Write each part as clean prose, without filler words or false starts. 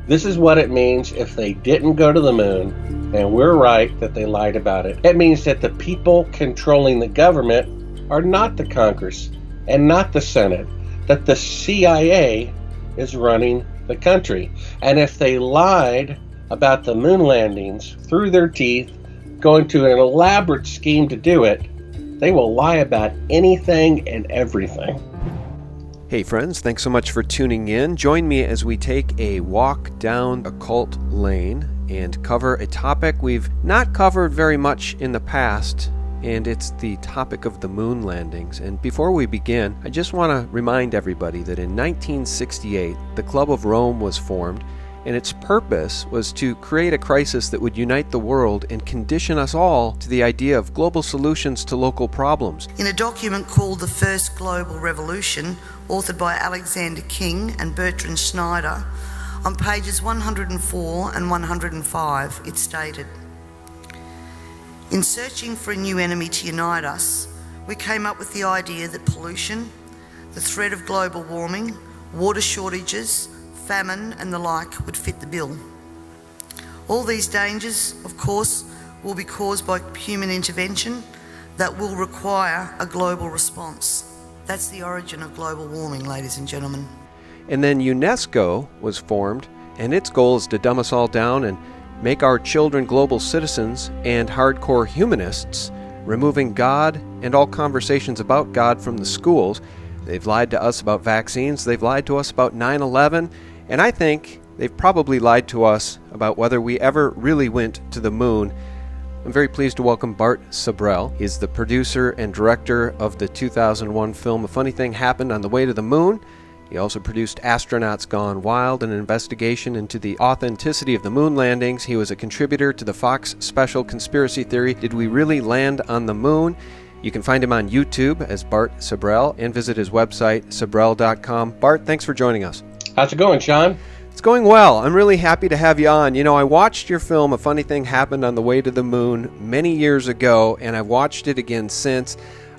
This is what it means if they didn't go to the moon, and we're right that they lied about it. It means that the people controlling the government are not the Congress and not the Senate, that the CIA is running the country. And if they lied about the moon landings through their teeth, going to an elaborate scheme to do it, they will lie about anything and everything. Hey friends, thanks so much for tuning in. Join me as we take a walk down occult lane and cover a topic we've not covered very much in the past, and it's the topic of the moon landings. And before we begin, I just want to remind everybody that in 1968, the Club of Rome was formed, and its purpose was to create a crisis that would unite the world and condition us all to the idea of global solutions to local problems. In a document called The First Global Revolution, authored by Alexander King and Bertrand Schneider, on pages 104 and 105, it stated, "In searching for a new enemy to unite us, we came up with the idea that pollution, the threat of global warming, water shortages, famine and the like would fit the bill. All these dangers, of course, will be caused by human intervention that will require a global response." That's the origin of global warming, ladies and gentlemen. And then UNESCO was formed, and its goal is to dumb us all down and make our children global citizens and hardcore humanists, removing God and all conversations about God from the schools. They've lied to us about vaccines, they've lied to us about 9/11, and I think they've probably lied to us about whether we ever really went to the moon. I'm very pleased to welcome Bart Sibrel. He's the producer and director of the 2001 film A Funny Thing Happened on the Way to the Moon. He also produced Astronauts Gone Wild, an investigation into the authenticity of the moon landings. He was a contributor to the Fox special Conspiracy Theory, Did We Really Land on the Moon? You can find him on YouTube as Bart Sibrel and visit his website, sibrel.com. Bart, thanks for joining us. How's it going, Sean? It's going well. I'm really happy to have you on. You know, I watched your film, A Funny Thing Happened on the Way to the Moon, many years ago, and I've watched it again since.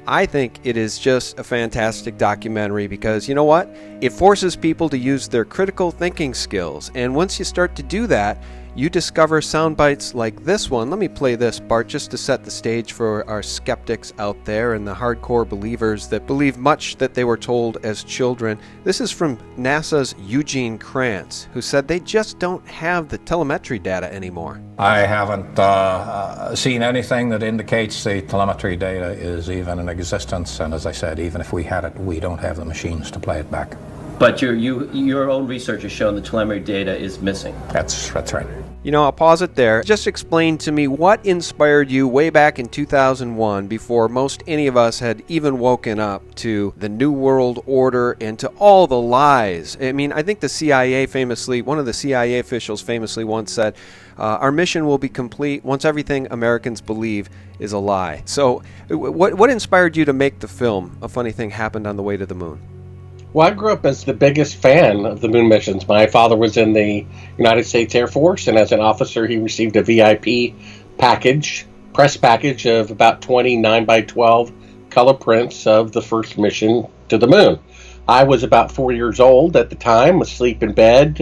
I think it is just a fantastic documentary because, you know what? It forces people to use their critical thinking skills, and once you start to do that, you discover sound bites like this one. Let me play this, Bart, just to set the stage for our skeptics out there and the hardcore believers that believe much that they were told as children. This is from NASA's Eugene Kranz, who said they just don't have the telemetry data anymore. I haven't seen anything that indicates the telemetry data is even in existence, and as I said, even if we had it, we don't have the machines to play it back. But your own research has shown the telemetry data is missing. That's right. You know, I'll pause it there. Just explain to me what inspired you way back in 2001, before most any of us had even woken up to the New World Order and to all the lies. I mean, I think the CIA famously, one of the CIA officials famously once said, our mission will be complete once everything Americans believe is a lie. So what inspired you to make the film, A Funny Thing Happened on the Way to the Moon? Well, I grew up as the biggest fan of the moon missions. My father was in the United States Air Force, and as an officer, he received a VIP package, press package of about 20 9x12 color prints of the first mission to the moon. I was about 4 years old at the time, asleep in bed,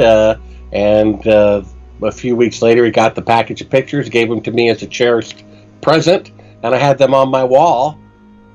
and a few weeks later, he got the package of pictures, gave them to me as a cherished present, and I had them on my wall.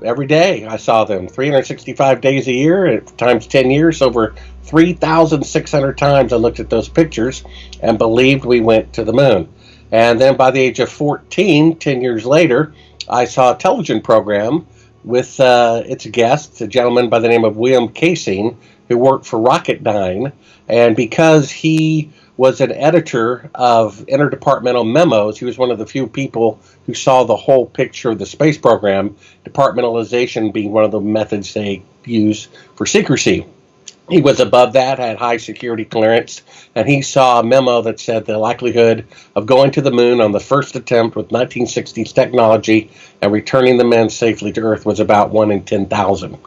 Every day I saw them, 365 days a year, times 10 years, over 3,600 times I looked at those pictures and believed we went to the moon. And then by the age of 14, 10 years later, I saw a television program with its guest, a gentleman by the name of William Casing, who worked for Rocketdyne. And because he was an editor of interdepartmental memos, he was one of the few people who saw the whole picture of the space program, departmentalization being one of the methods they use for secrecy. He was above that, had high security clearance, and he saw a memo that said the likelihood of going to the moon on the first attempt with 1960s technology and returning the men safely to Earth was about 1 in 10,000.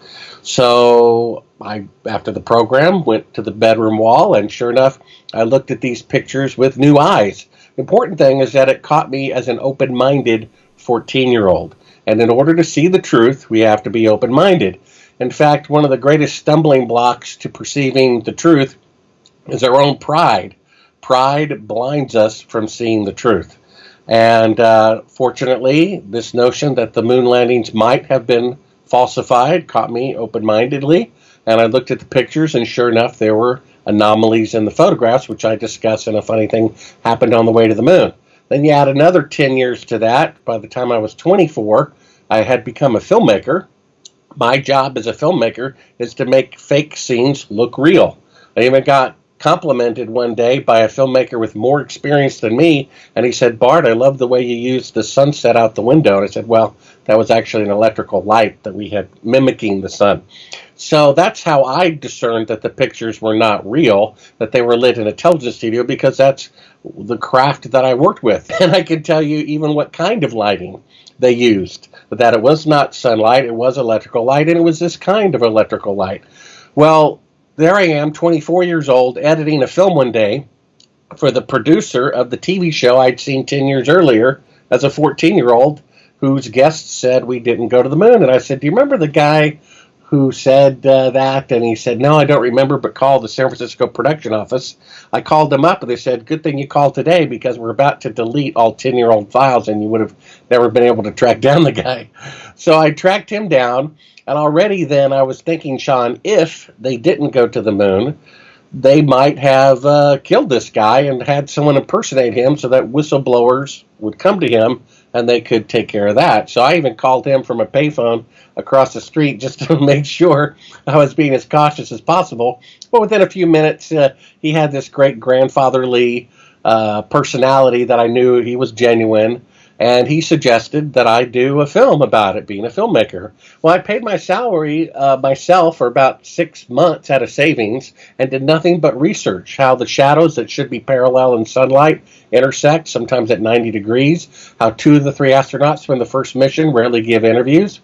So I, after the program, went to the bedroom wall, and sure enough, I looked at these pictures with new eyes. The important thing is that it caught me as an open-minded 14-year-old. And in order to see the truth, we have to be open-minded. In fact, one of the greatest stumbling blocks to perceiving the truth is our own pride. pride blinds us from seeing the truth. And fortunately, this notion that the moon landings might have been falsified caught me open-mindedly. And I looked at the pictures, and sure enough, there were anomalies in the photographs, which I discussed in A Funny Thing Happened on the Way to the Moon. Then you add another 10 years to that. By the time I was 24, I had become a filmmaker. My job as a filmmaker is to make fake scenes look real. I even got complimented one day by a filmmaker with more experience than me, and he said, "Bart, I love the way you used the sunset out the window." And I said, well, that was actually an electrical light that we had mimicking the sun. So that's how I discerned that the pictures were not real, that they were lit in a television studio, because that's the craft that I worked with. And I can tell you even what kind of lighting they used, that it was not sunlight, it was electrical light, and it was this kind of electrical light. Well, there I am, 24 years old, editing a film one day for the producer of the TV show I'd seen 10 years earlier as a 14-year-old, whose guest said we didn't go to the moon. And I said, "Do you remember the guy who said that?" And he said, "No, I don't remember, but call the San Francisco production office." I called them up, and they said, "Good thing you called today, because we're about to delete all 10-year-old files, and you would have never been able to track down the guy." So I tracked him down, and already then I was thinking, Sean, if they didn't go to the moon, they might have killed this guy and had someone impersonate him so that whistleblowers would come to him and they could take care of that. So I even called him from a payphone across the street just to make sure I was being as cautious as possible. But within a few minutes, he had this great grandfatherly personality that I knew he was genuine. And he suggested that I do a film about it, being a filmmaker. Well, I paid my salary myself for about 6 months out of savings and did nothing but research how the shadows that should be parallel in sunlight intersect, sometimes at 90 degrees, how 2 of the 3 astronauts from the first mission rarely give interviews,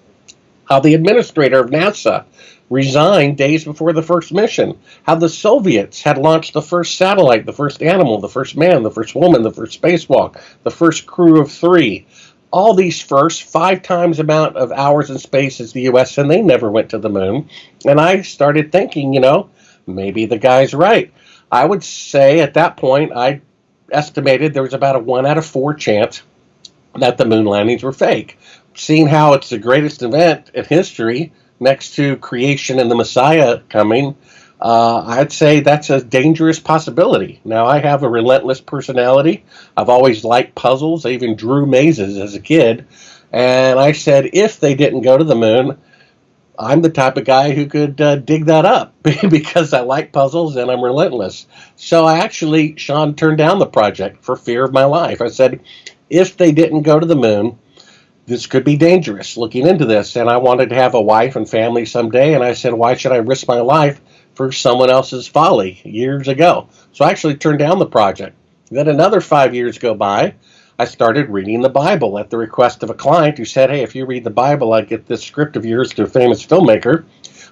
how the administrator of NASA resigned days before the first mission, how the Soviets had launched the first satellite, the first animal, the first man, the first woman, the first spacewalk, the first crew of 3. All these firsts, 5 times amount of hours in space as the U.S., and they never went to the moon. And I started thinking, maybe the guy's right. I would say at that point, I estimated there was about a 1 out of 4 chance that the moon landings were fake. Seeing how it's the greatest event in history, next to creation and the Messiah coming, I'd say that's a dangerous possibility. Now, I have a relentless personality. I've always liked puzzles. I even drew mazes as a kid. And I said, if they didn't go to the moon, I'm the type of guy who could dig that up because I like puzzles and I'm relentless. So I actually, Sean, turned down the project for fear of my life. I said, if they didn't go to the moon, this could be dangerous, looking into this. And I wanted to have a wife and family someday. And I said, why should I risk my life for someone else's folly years ago? So I actually turned down the project. Then another 5 years go by. I started reading the Bible at the request of a client who said, hey, if you read the Bible, I get this script of yours to a famous filmmaker.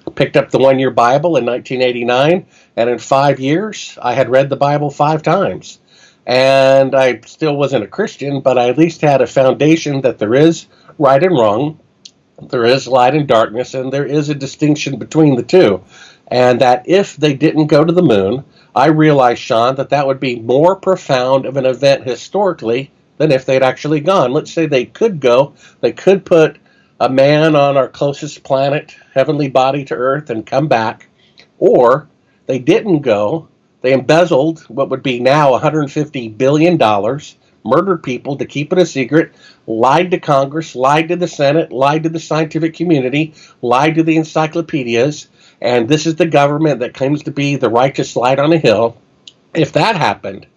I picked up the 1-year Bible in 1989. And in 5 years, I had read the Bible 5 times. And I still wasn't a Christian, but I at least had a foundation that there is right and wrong, there is light and darkness, and there is a distinction between the two. And that if they didn't go to the moon, I realized, Sean, that would be more profound of an event historically than if they'd actually gone. Let's say they could go, they could put a man on our closest planet, heavenly body to Earth, and come back, or they didn't go. They embezzled what would be now $150 billion, murdered people to keep it a secret, lied to Congress, lied to the Senate, lied to the scientific community, lied to the encyclopedias, and this is the government that claims to be the righteous light on a hill. If that happened,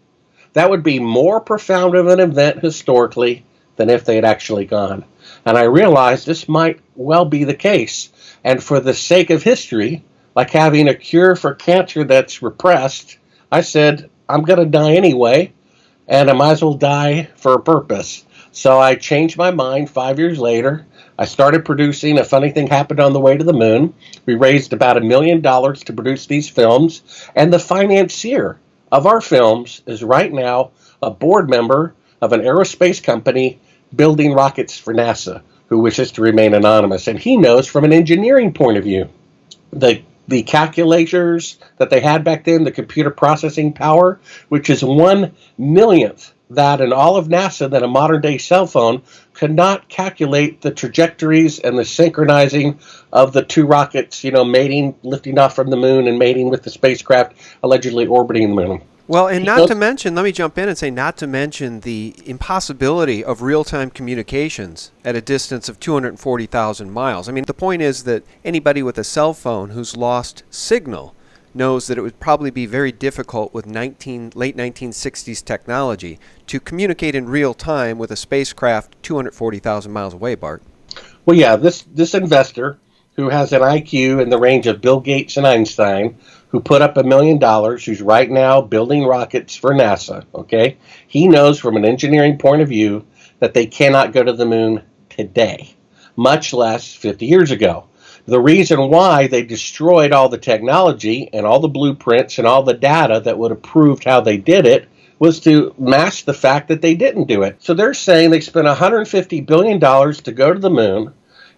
that would be more profound of an event historically than if they had actually gone. And I realized this might well be the case. And for the sake of history, like having a cure for cancer that's repressed, I said, I'm going to die anyway, and I might as well die for a purpose. So I changed my mind 5 years later. I started producing A Funny Thing Happened on the Way to the Moon. We raised about $1 million to produce these films, and the financier of our films is right now a board member of an aerospace company building rockets for NASA, who wishes to remain anonymous. And he knows from an engineering point of view, the the calculators that they had back then, the computer processing power, which is 1/1,000,000th that in all of NASA that a modern day cell phone could not calculate the trajectories and the synchronizing of the two rockets, mating, lifting off from the moon and mating with the spacecraft allegedly orbiting the moon. Well, and not to mention, let me jump in and say, not to mention the impossibility of real-time communications at a distance of 240,000 miles. I mean, the point is that anybody with a cell phone who's lost signal knows that it would probably be very difficult with late 1960s technology to communicate in real time with a spacecraft 240,000 miles away, Bart. Well, yeah, this investor who has an IQ in the range of Bill Gates and Einstein, who put up $1 million, who's right now building rockets for NASA, okay? He knows from an engineering point of view that they cannot go to the moon today, much less 50 years ago. The reason why they destroyed all the technology and all the blueprints and all the data that would have proved how they did it was to mask the fact that they didn't do it. So they're saying they spent $150 billion to go to the moon,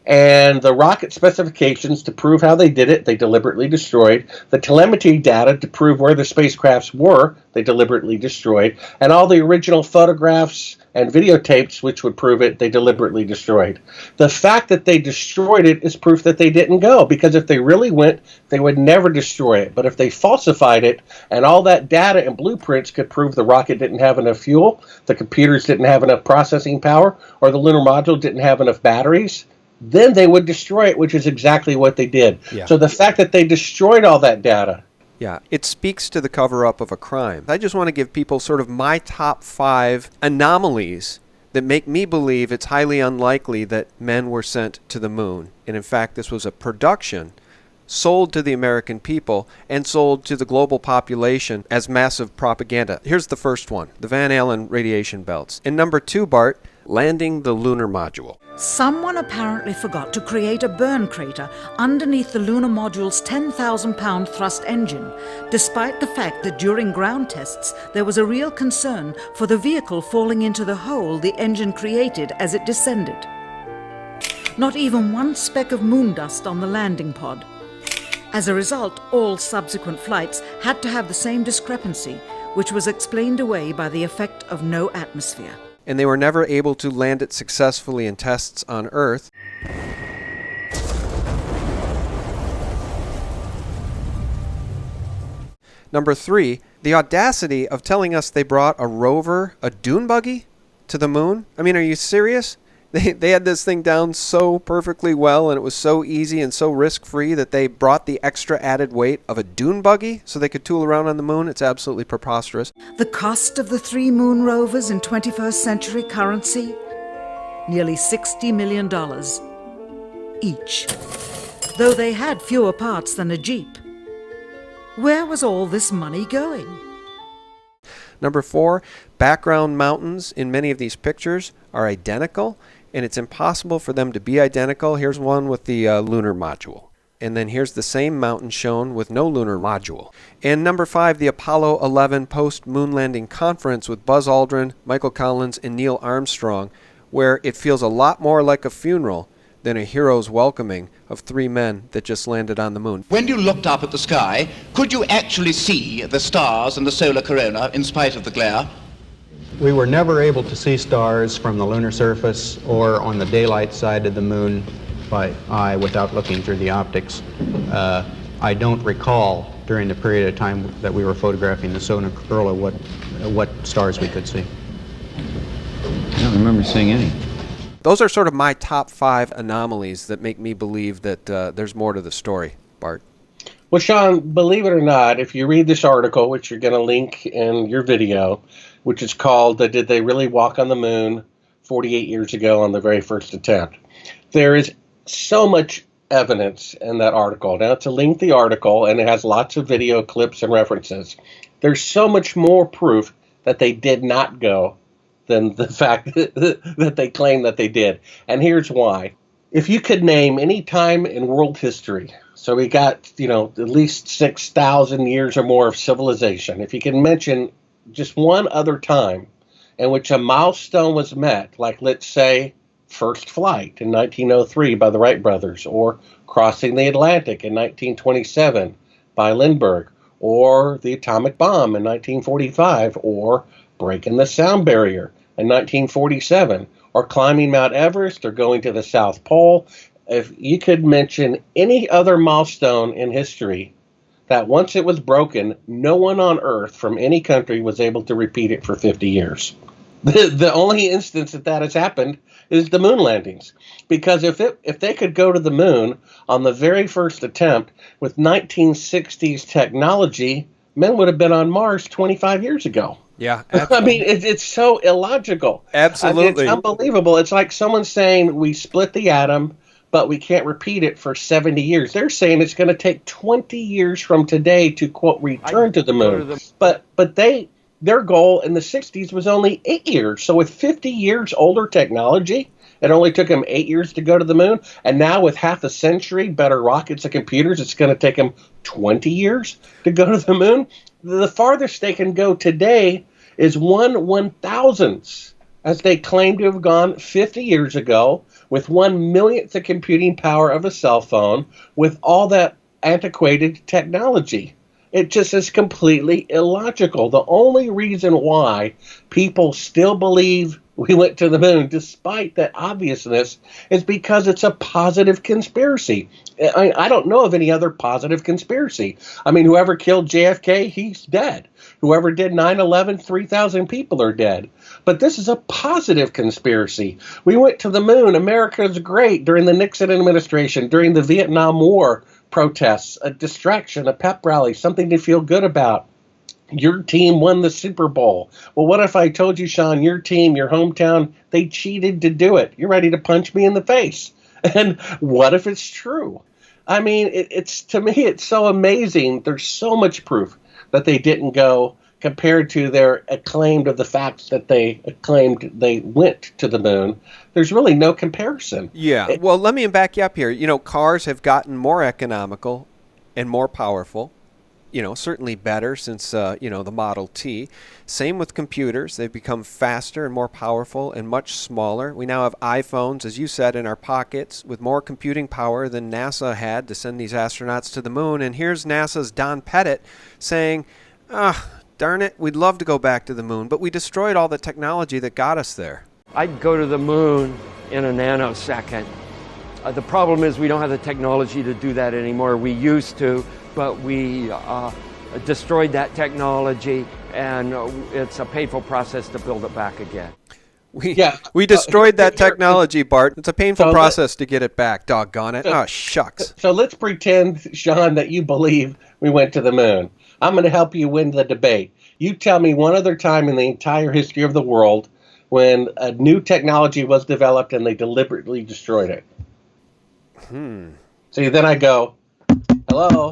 and the rocket specifications to prove how they did it, they deliberately destroyed. The telemetry data to prove where the spacecrafts were, they deliberately destroyed. And all the original photographs and videotapes which would prove it, they deliberately destroyed. The fact that they destroyed it is proof that they didn't go, because if they really went, they would never destroy it. But if they falsified it, and all that data and blueprints could prove the rocket didn't have enough fuel, the computers didn't have enough processing power, or the lunar module didn't have enough batteries, then they would destroy it, which is exactly what they did. Yeah. So the fact that they destroyed all that data. Yeah, it speaks to the cover-up of a crime. I just want to give people sort of my top 5 anomalies that make me believe it's highly unlikely that men were sent to the moon. And in fact, this was a production sold to the American people and sold to the global population as massive propaganda. Here's the first one, the Van Allen radiation belts. And number 2, Bart, landing the lunar module. Someone apparently forgot to create a burn crater underneath the lunar module's 10,000-pound thrust engine, despite the fact that during ground tests there was a real concern for the vehicle falling into the hole the engine created as it descended. Not even one speck of moon dust on the landing pod. As a result, all subsequent flights had to have the same discrepancy, which was explained away by the effect of no atmosphere. And they were never able to land it successfully in tests on Earth. Number 3, the audacity of telling us they brought a rover, a dune buggy, to the moon. I mean, are you serious? They had this thing down so perfectly well, and it was so easy and so risk-free that they brought the extra added weight of a dune buggy so they could tool around on the moon. It's absolutely preposterous. The cost of the 3 moon rovers in 21st century currency? Nearly $60 million each, though they had fewer parts than a Jeep. Where was all this money going? Number 4, background mountains in many of these pictures are identical, and it's impossible for them to be identical. Here's one with the lunar module. And then here's the same mountain shown with no lunar module. And number 5, the Apollo 11 post-moon landing conference with Buzz Aldrin, Michael Collins, and Neil Armstrong, where it feels a lot more like a funeral than a hero's welcoming of 3 men that just landed on the moon. When you looked up at the sky, could you actually see the stars and the solar corona in spite of the glare? We were never able to see stars from the lunar surface or on the daylight side of the moon by eye without looking through the optics. I don't recall during the period of time that we were photographing the solar corona what stars we could see. I don't remember seeing any. Those are sort of my top 5 anomalies that make me believe that there's more to the story, Bart. Well, Sean, believe it or not, if you read this article, which you're going to link in your video, which is called Did They Really Walk on the Moon 48 years ago on the very first attempt? There is so much evidence in that article. Now, it's a lengthy article, and it has lots of video clips and references. There's so much more proof that they did not go than the fact that they claim that they did. And here's why. If you could name any time in world history, so we got, at least 6,000 years or more of civilization, if you can mention just one other time in which a milestone was met, like let's say first flight in 1903 by the Wright brothers, or crossing the Atlantic in 1927 by Lindbergh, or the atomic bomb in 1945, or breaking the sound barrier in 1947, or climbing Mount Everest, or going to the South Pole. If you could mention any other milestone in history that once it was broken, no one on Earth from any country was able to repeat it for 50 years. The only instance that has happened is the moon landings. Because if they could go to the moon on the very first attempt with 1960s technology, men would have been on Mars 25 years ago. Yeah. I mean, it's so illogical. Absolutely. It's unbelievable. It's like someone saying we split the atom, but we can't repeat it for 70 years. They're saying it's going to take 20 years from today to, quote, return to the moon. But their goal in the 60s was only 8 years. So with 50 years older technology, it only took them 8 years to go to the moon. And now with half a century, better rockets and computers, it's going to take them 20 years to go to the moon. The farthest they can go today is 1/1000th, as they claim to have gone 50 years ago, with 1/1,000,000th the computing power of a cell phone, with all that antiquated technology. It just is completely illogical. The only reason why people still believe we went to the moon, despite that obviousness, is because it's a positive conspiracy. I don't know of any other positive conspiracy. I mean, whoever killed JFK, he's dead. Whoever did 9/11, 3,000 people are dead. But this is a positive conspiracy. We went to the moon. America's great during the Nixon administration, during the Vietnam War protests, a distraction, a pep rally, something to feel good about. Your team won the Super Bowl. Well, what if I told you, Sean, your team, your hometown, they cheated to do it? You're ready to punch me in the face. And what if it's true? I mean, it's to me, it's so amazing. There's so much proof that they didn't go compared to their acclaimed of the facts that they claimed they went to the moon. There's really no comparison. Yeah. Well, let me back you up here. You know, cars have gotten more economical and more powerful. You know, certainly better since, the Model T. Same with computers. They've become faster and more powerful and much smaller. We now have iPhones, as you said, in our pockets with more computing power than NASA had to send these astronauts to the moon. And here's NASA's Don Pettit saying, darn it, we'd love to go back to the moon, but we destroyed all the technology that got us there. I'd go to the moon in a nanosecond. The problem is we don't have the technology to do that anymore. We used to, but we destroyed that technology, and it's a painful process to build it back again. We destroyed that technology, Bart. It's a painful process to get it back, doggone it. Shucks. So let's pretend, Sean, that you believe we went to the moon. I'm going to help you win the debate. You tell me one other time in the entire history of the world when a new technology was developed and they deliberately destroyed it. See, then I go, hello?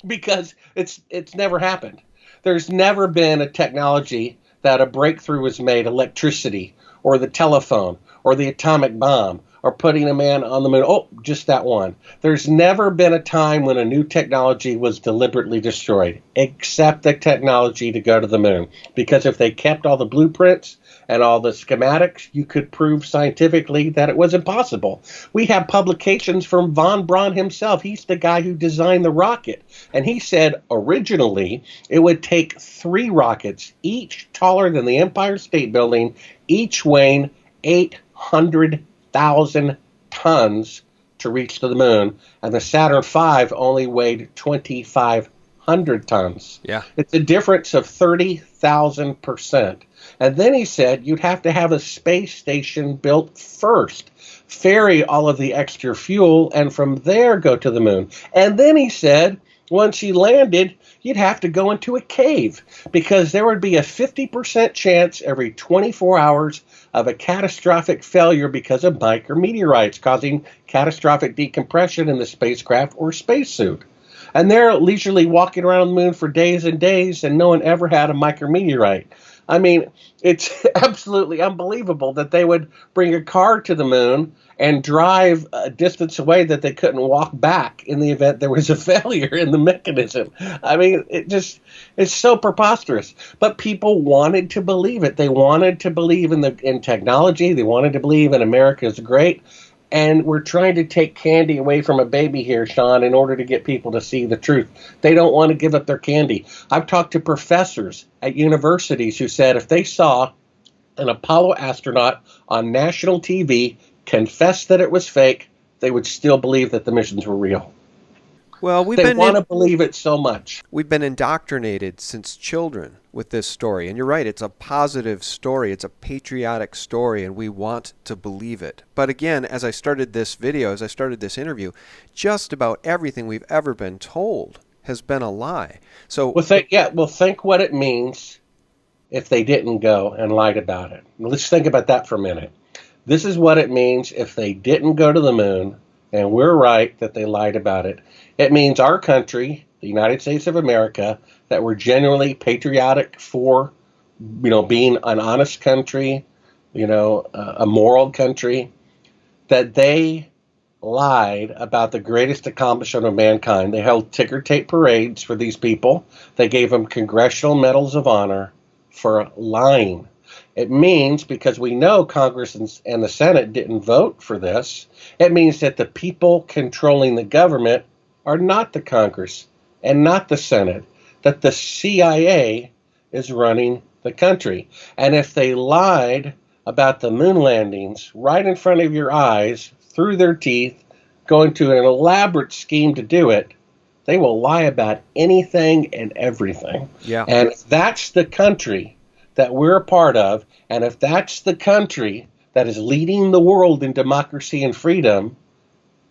Because it's never happened. There's never been a technology that a breakthrough was made, electricity, or the telephone, or the atomic bomb, or putting a man on the moon. Oh, just that one. There's never been a time when a new technology was deliberately destroyed, except the technology to go to the moon. Because if they kept all the blueprints and all the schematics, you could prove scientifically that it was impossible. We have publications from von Braun himself. He's the guy who designed the rocket. And he said originally it would take 3 rockets, each taller than the Empire State Building, each weighing 800,000 tons to reach to the moon. And the Saturn V only weighed 2,500 tons. Yeah. It's a difference of 30,000%. And then he said you'd have to have a space station built first, ferry all of the extra fuel, and from there go to the moon. And then he said once you landed, you'd have to go into a cave because there would be a 50% chance every 24 hours of a catastrophic failure because of micrometeorites causing catastrophic decompression in the spacecraft or spacesuit. And they're leisurely walking around the moon for days and days, and no one ever had a micrometeorite. I mean, it's absolutely unbelievable that they would bring a car to the moon and drive a distance away that they couldn't walk back in the event there was a failure in the mechanism. I mean, it's so preposterous. But people wanted to believe it. They wanted to believe in technology. They wanted to believe in America's great. And we're trying to take candy away from a baby here, Sean, in order to get people to see the truth. They don't want to give up their candy. I've talked to professors at universities who said if they saw an Apollo astronaut on national TV confess that it was fake, they would still believe that the missions were real. Well, they want to believe it so much. We've been indoctrinated since children with this story. And you're right, it's a positive story. It's a patriotic story, and we want to believe it. But again, as I started this video, as I started this interview, just about everything we've ever been told has been a lie. So think what it means if they didn't go and lied about it. Let's think about that for a minute. This is what it means if they didn't go to the moon, and we're right that they lied about it. It means our country, the United States of America, that we're genuinely patriotic for, being an honest country, a moral country, that they lied about the greatest accomplishment of mankind. They held ticker tape parades for these people. They gave them congressional medals of honor for lying. It means, because we know Congress and the Senate didn't vote for this, it means that the people controlling the government are not the Congress and not the Senate, that the CIA is running the country. And if they lied about the moon landings right in front of your eyes, through their teeth, going to an elaborate scheme to do it, they will lie about anything and everything. Yeah. And if that's the country that we're a part of, and if that's the country that is leading the world in democracy and freedom,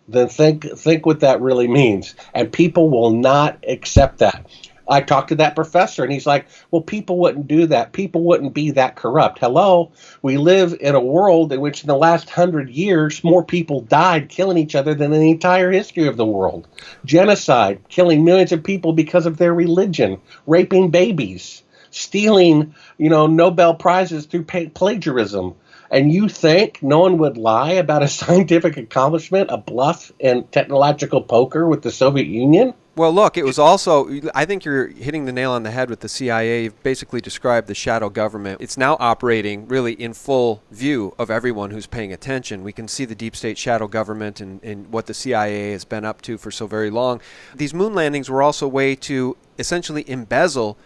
then think what that really means. And people will not accept that. I talked to that professor, and he's like, well, people wouldn't do that. People wouldn't be that corrupt. Hello? We live in a world in which in the last 100 years, more people died killing each other than in the entire history of the world. Genocide, killing millions of people because of their religion, raping babies, stealing, Nobel Prizes through plagiarism. And you think no one would lie about a scientific accomplishment, a bluff and technological poker with the Soviet Union? Well, look, it was also, I think you're hitting the nail on the head with the CIA. You've basically described the shadow government. It's now operating really in full view of everyone who's paying attention. We can see the deep state shadow government and what the CIA has been up to for so very long. These moon landings were also a way to essentially embezzle,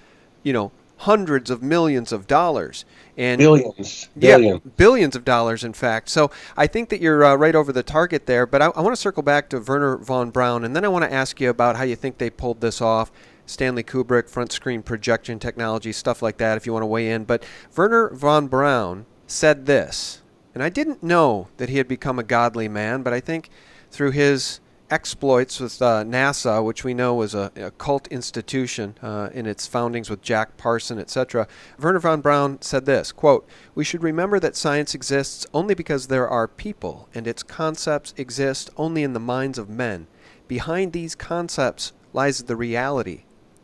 hundreds of millions of dollars. And billions of dollars, in fact. So I think that you're right over the target there. But I want to circle back to Wernher von Braun, and then I want to ask you about how you think they pulled this off. Stanley Kubrick, front screen projection technology, stuff like that, if you want to weigh in. But Wernher von Braun said this, and I didn't know that he had become a godly man, but I think through his exploits with NASA, which we know was a cult institution in its foundings with Jack Parson, etc. Wernher von Braun said this, quote, "We should remember that science exists only because there are people, and its concepts exist only in the minds of men. Behind these concepts lies the reality,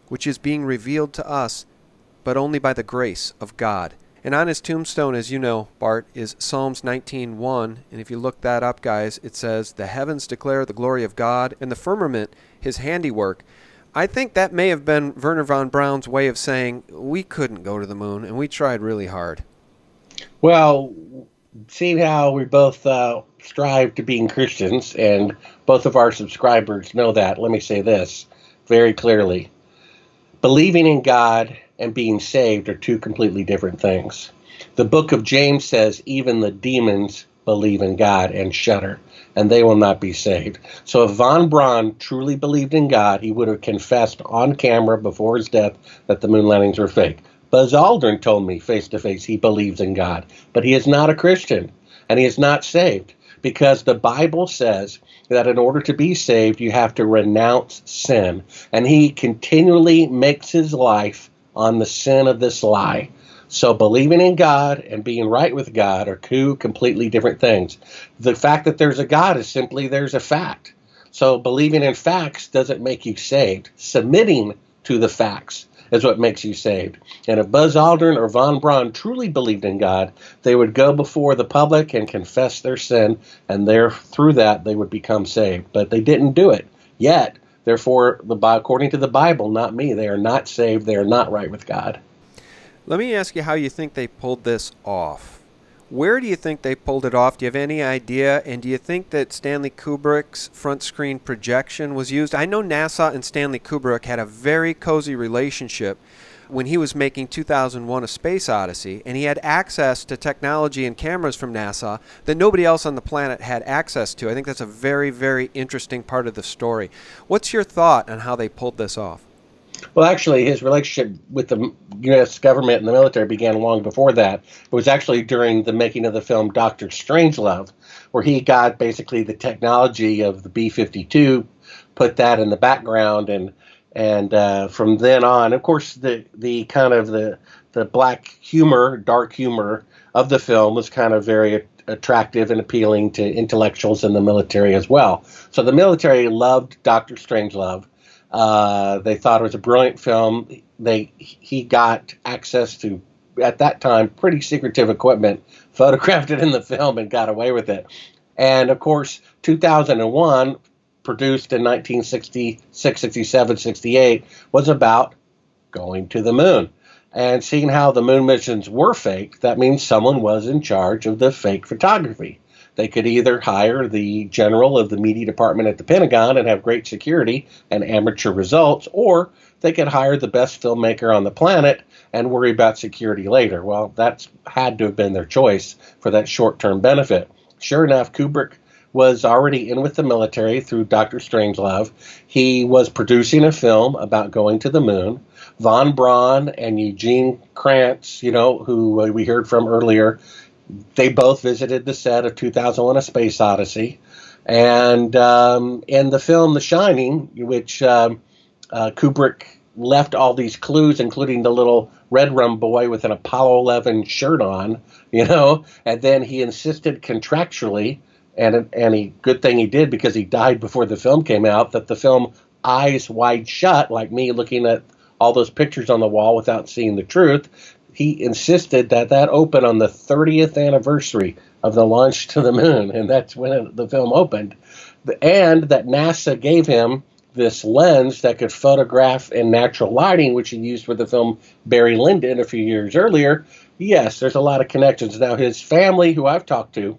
which is being revealed to us, but only by the grace of God." And on his tombstone, as you know, Bart, is Psalms 19:1. And if you look that up, guys, it says, "The heavens declare the glory of God, and the firmament his handiwork." I think that may have been Wernher von Braun's way of saying, we couldn't go to the moon, and we tried really hard. Well, seeing how we both strive to being Christians, and both of our subscribers know that, let me say this very clearly. Believing in God and being saved are two completely different things. The book of James says even the demons believe in God and shudder, and they will not be saved. So if von Braun truly believed in God, he would have confessed on camera before his death that the moon landings were fake. Buzz Aldrin told me face-to-face he believes in God, but he is not a Christian, and he is not saved, because the Bible says that in order to be saved, you have to renounce sin, and he continually makes his life on the sin of this lie. So believing in God and being right with God are two completely different things. The fact that there's a God is simply there's a fact. So believing in facts doesn't make you saved. Submitting to the facts is what makes you saved. And if Buzz Aldrin or Von Braun truly believed in God, they would go before the public and confess their sin, and through that they would become saved. But they didn't do it yet. Therefore, according to the Bible, not me, they are not saved. They are not right with God. Let me ask you how you think they pulled this off. Where do you think they pulled it off? Do you have any idea? And do you think that Stanley Kubrick's front screen projection was used? I know NASA and Stanley Kubrick had a very cozy relationship when he was making 2001: A Space Odyssey, and he had access to technology and cameras from NASA that nobody else on the planet had access to. I think that's a very, very interesting part of the story. What's your thought on how they pulled this off? Well, actually, his relationship with the U.S. government and the military began long before that. It was actually during the making of the film Dr. Strangelove, where he got basically the technology of the B-52, put that in the background, and from then on, of course, the kind of the black humor, dark humor of the film was kind of very attractive and appealing to intellectuals in the military as well. So the military loved Dr. Strangelove. They thought it was a brilliant film. He got access to, at that time, pretty secretive equipment, photographed it in the film, and got away with it. And, of course, 2001, produced in 1966, 67, 68, was about going to the moon. And seeing how the moon missions were faked, that means someone was in charge of the fake photography. They could either hire the general of the media department at the Pentagon and have great security and amateur results, or they could hire the best filmmaker on the planet and worry about security later. Well, that's had to have been their choice for that short-term benefit. Sure enough, Kubrick was already in with the military through Dr. Strangelove. He was producing a film about going to the moon. Von Braun and Eugene Kranz, who we heard from earlier, they both visited the set of 2001: A Space Odyssey. And in the film The Shining, which Kubrick left all these clues, including the little red rum boy with an Apollo 11 shirt on, and then he insisted contractually, and good thing he did because he died before the film came out, that the film Eyes Wide Shut, like me looking at all those pictures on the wall without seeing the truth, he insisted that opened on the 30th anniversary of the launch to the moon, and that's when the film opened. And that NASA gave him this lens that could photograph in natural lighting, which he used for the film Barry Lyndon a few years earlier. Yes, there's a lot of connections. Now, his family, who I've talked to,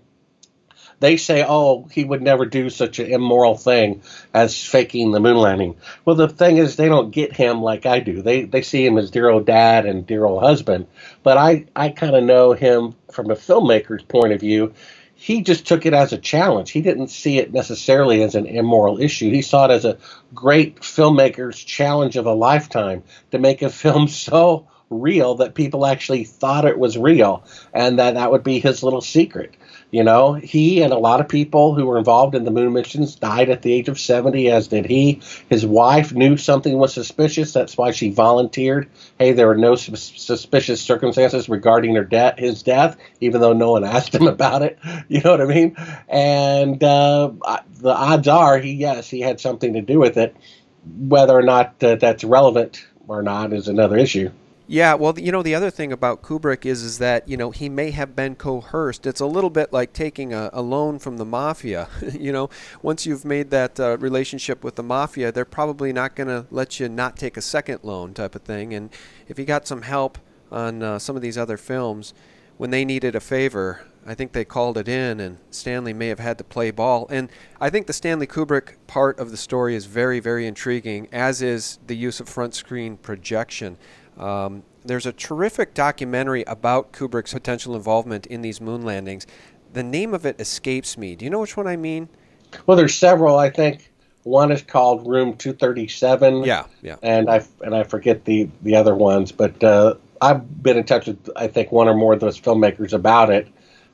they say, he would never do such an immoral thing as faking the moon landing. Well, the thing is, they don't get him like I do. They see him as dear old dad and dear old husband. But I kind of know him from a filmmaker's point of view. He just took it as a challenge. He didn't see it necessarily as an immoral issue. He saw it as a great filmmaker's challenge of a lifetime to make a film so real that people actually thought it was real, and that would be his little secret. He and a lot of people who were involved in the moon missions died at the age of 70, as did he. His wife knew something was suspicious. That's why she volunteered. Hey, there were no suspicious circumstances regarding his death, even though no one asked him about it. You know what I mean? And the odds are he had something to do with it. Whether or not that's relevant or not is another issue. Yeah, well, the other thing about Kubrick is that, he may have been coerced. It's a little bit like taking a loan from the mafia. Once you've made that relationship with the mafia, they're probably not going to let you not take a second loan type of thing. And if you got some help on some of these other films, when they needed a favor, I think they called it in, and Stanley may have had to play ball. And I think the Stanley Kubrick part of the story is very, very intriguing, as is the use of front screen projection. There's a terrific documentary about Kubrick's potential involvement in these moon landings. The name of it escapes me. Do you know which one I mean? Well, there's several. I think one is called Room 237. Yeah. And I forget the other ones, but I've been in touch with, I think, one or more of those filmmakers about it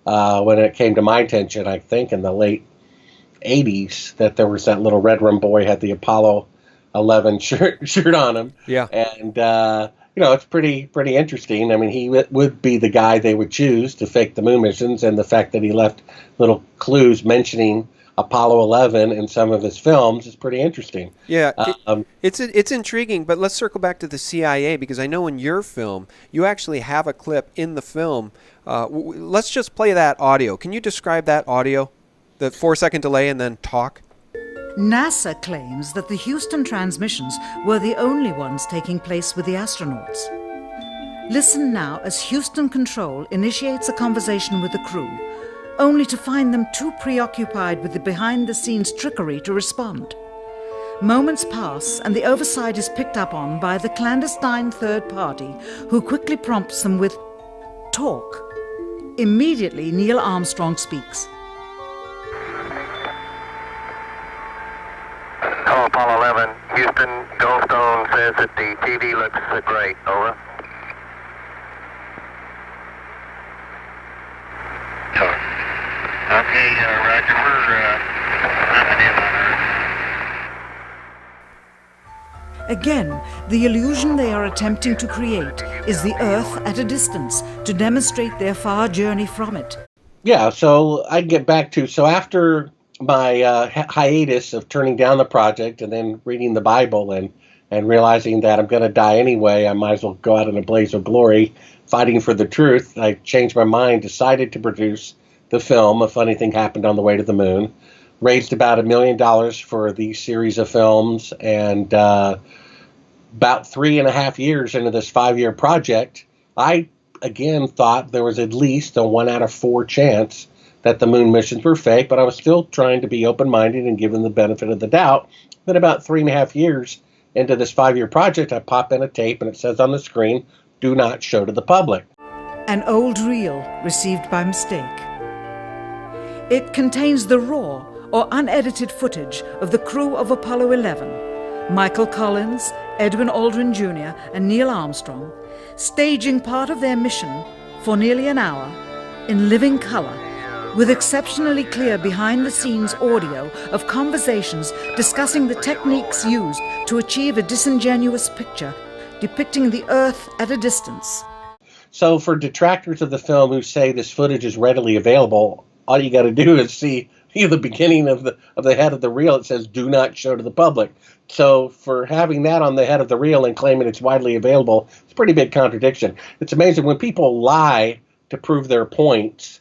when it came to my attention, I think, in the late 80s, that there was that little red rum boy had the Apollo 11 shirt on him. Yeah. And, it's pretty interesting. I mean, he would be the guy they would choose to fake the moon missions, and the fact that he left little clues mentioning Apollo 11 in some of his films is pretty interesting. Yeah, it's intriguing, but let's circle back to the CIA, because I know in your film, you actually have a clip in the film. Let's just play that audio. Can you describe that audio? The 4-second delay and then talk? NASA claims that the Houston transmissions were the only ones taking place with the astronauts. Listen now as Houston Control initiates a conversation with the crew, only to find them too preoccupied with the behind-the-scenes trickery to respond. Moments pass, and the oversight is picked up on by the clandestine third party, who quickly prompts them with, "Talk." Immediately, Neil Armstrong speaks. Hello, Apollo 11. Houston, Goldstone says that the TV looks great. Over. Okay, Roger. We're mapping in on Earth. Again, the illusion they are attempting to create is the Earth at a distance to demonstrate their far journey from it. Yeah, so I'd get back to, so after my hiatus of turning down the project and then reading the Bible and realizing that I'm going to die anyway, I might as well go out in a blaze of glory fighting for the truth, I changed my mind, decided to produce the film, A Funny Thing Happened on the Way to the Moon, raised about $1 million for the series of films, and about 3.5 years into this 5-year project, I again thought there was at least a 1 out of 4 chance that the moon missions were fake, but I was still trying to be open-minded and given the benefit of the doubt. Then about 3.5 years into this 5-year project, I pop in a tape and it says on the screen, "Do not show to the public." An old reel received by mistake. It contains the raw or unedited footage of the crew of Apollo 11, Michael Collins, Edwin Aldrin Jr., and Neil Armstrong, staging part of their mission for nearly an hour in living color, with exceptionally clear behind-the-scenes audio of conversations discussing the techniques used to achieve a disingenuous picture depicting the Earth at a distance. So for detractors of the film who say this footage is readily available, all you got to do is see the beginning of the head of the reel. It says, "Do not show to the public." So for having that on the head of the reel and claiming it's widely available, it's a pretty big contradiction. It's amazing when people lie to prove their points,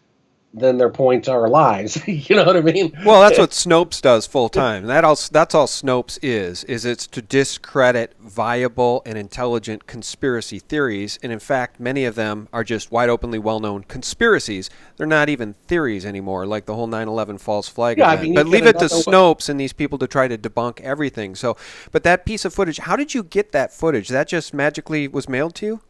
then their points are lies. You know what I mean? Well, that's what Snopes does full time. That's all Snopes is it's to discredit viable and intelligent conspiracy theories. And in fact, many of them are just wide openly well-known conspiracies. They're not even theories anymore, like the whole 9/11 false flag event. I mean, but leave it to Snopes and these people to try to debunk everything. So, but that piece of footage, how did you get that footage? That just magically was mailed to you?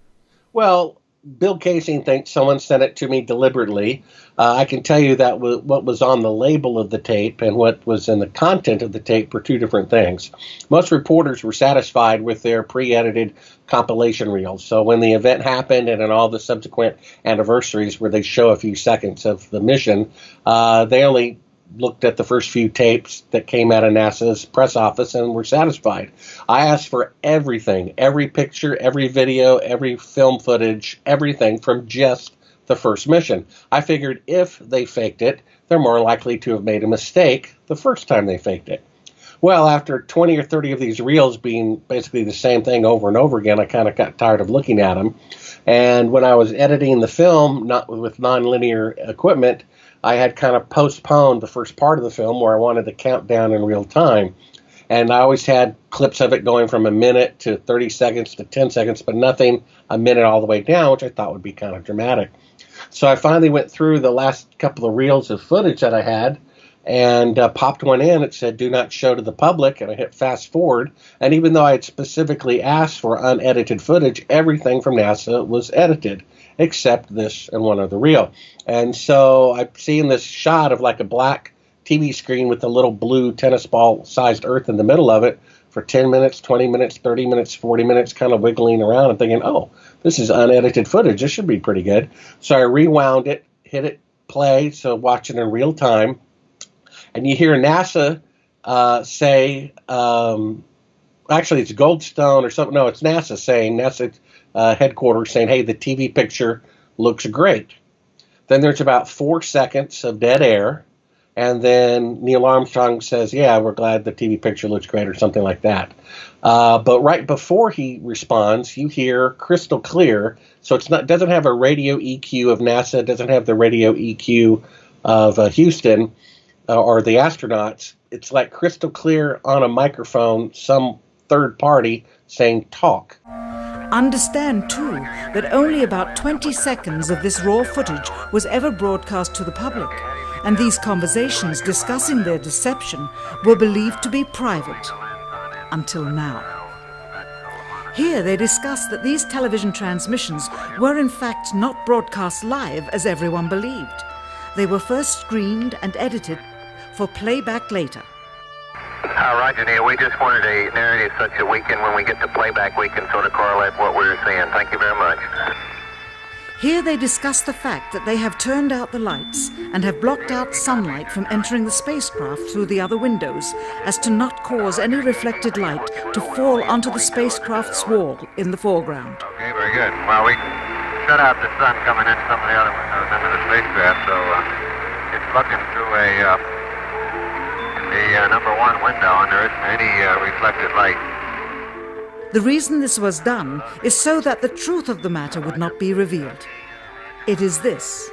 Well, Bill Casing thinks someone sent it to me deliberately. I can tell you that what was on the label of the tape and what was in the content of the tape were two different things. Most reporters were satisfied with their pre-edited compilation reels. So when the event happened and in all the subsequent anniversaries where they show a few seconds of the mission, they only looked at the first few tapes that came out of NASA's press office and were satisfied. I asked for everything, every picture, every video, every film footage, everything from just the first mission. I figured if they faked it, they're more likely to have made a mistake the first time they faked it. Well, after 20 or 30 of these reels being basically the same thing over and over again, I kind of got tired of looking at them. And when I was editing the film, not with nonlinear equipment, I had kind of postponed the first part of the film where I wanted the countdown in real time. And I always had clips of it going from a minute to 30 seconds to 10 seconds, but nothing a minute all the way down, which I thought would be kind of dramatic. So I finally went through the last couple of reels of footage that I had and popped one in. It said, "Do not show to the public," and I hit fast forward. And even though I had specifically asked for unedited footage, everything from NASA was edited, except this and one other reel. And so I've seen this shot of like a black TV screen with a little blue tennis ball sized Earth in the middle of it for 10 minutes, 20 minutes, 30 minutes, 40 minutes, kind of wiggling around and thinking, oh, this is unedited footage. This should be pretty good. So I rewound it, hit it play, so watch it in real time. And you hear NASA say, actually it's Goldstone or something. No, it's NASA saying, NASA headquarters saying, hey, the TV picture looks great. Then there's about 4 seconds of dead air. And then Neil Armstrong says, yeah, we're glad the TV picture looks great, or something like that. But right before he responds, you hear crystal clear. So doesn't have a radio EQ of NASA, doesn't have the radio EQ of Houston or the astronauts. It's like crystal clear on a microphone, some third party saying talk. Understand, too, that only about 20 seconds of this raw footage was ever broadcast to the public, and these conversations discussing their deception were believed to be private. Until now. Here they discuss that these television transmissions were in fact not broadcast live as everyone believed. They were first screened and edited for playback later. Roger, Neil. We just wanted a narrative such that we can, when we get to playback, we can sort of correlate what we're seeing. Thank you very much. Here they discuss the fact that they have turned out the lights and have blocked out sunlight from entering the spacecraft through the other windows, as to not cause any reflected light to fall onto the spacecraft's wall in the foreground. Okay, very good. Well, we shut out the sun coming in some of the other windows into the spacecraft, so it's looking through the number one window, and there isn't any reflected light. The reason this was done is so that the truth of the matter would not be revealed. It is this.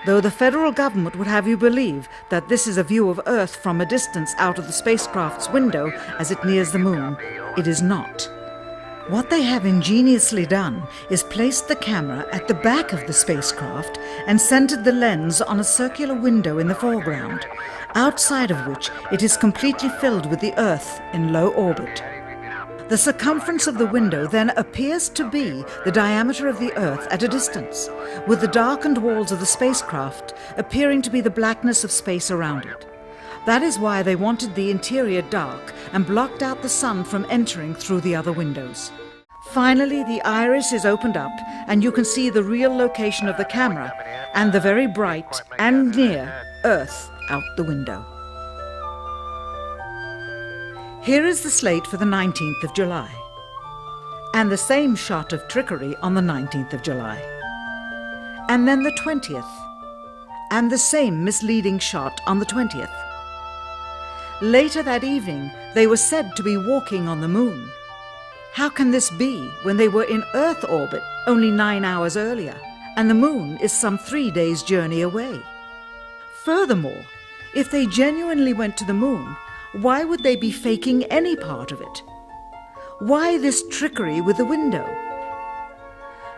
Though the federal government would have you believe that this is a view of Earth from a distance out of the spacecraft's window as it nears the moon, it is not. What they have ingeniously done is placed the camera at the back of the spacecraft and centered the lens on a circular window in the foreground, outside of which it is completely filled with the Earth in low orbit. The circumference of the window then appears to be the diameter of the Earth at a distance, with the darkened walls of the spacecraft appearing to be the blackness of space around it. That is why they wanted the interior dark and blocked out the sun from entering through the other windows. Finally, the iris is opened up and you can see the real location of the camera and the very bright and near Earth out the window. Here is the slate for the 19th of July, and the same shot of trickery on the 19th of July, and then the 20th, and the same misleading shot on the 20th. Later that evening, they were said to be walking on the moon. How can this be when they were in Earth orbit only 9 hours earlier, and the moon is some 3 days' journey away? Furthermore, if they genuinely went to the moon, why would they be faking any part of it? Why this trickery with the window?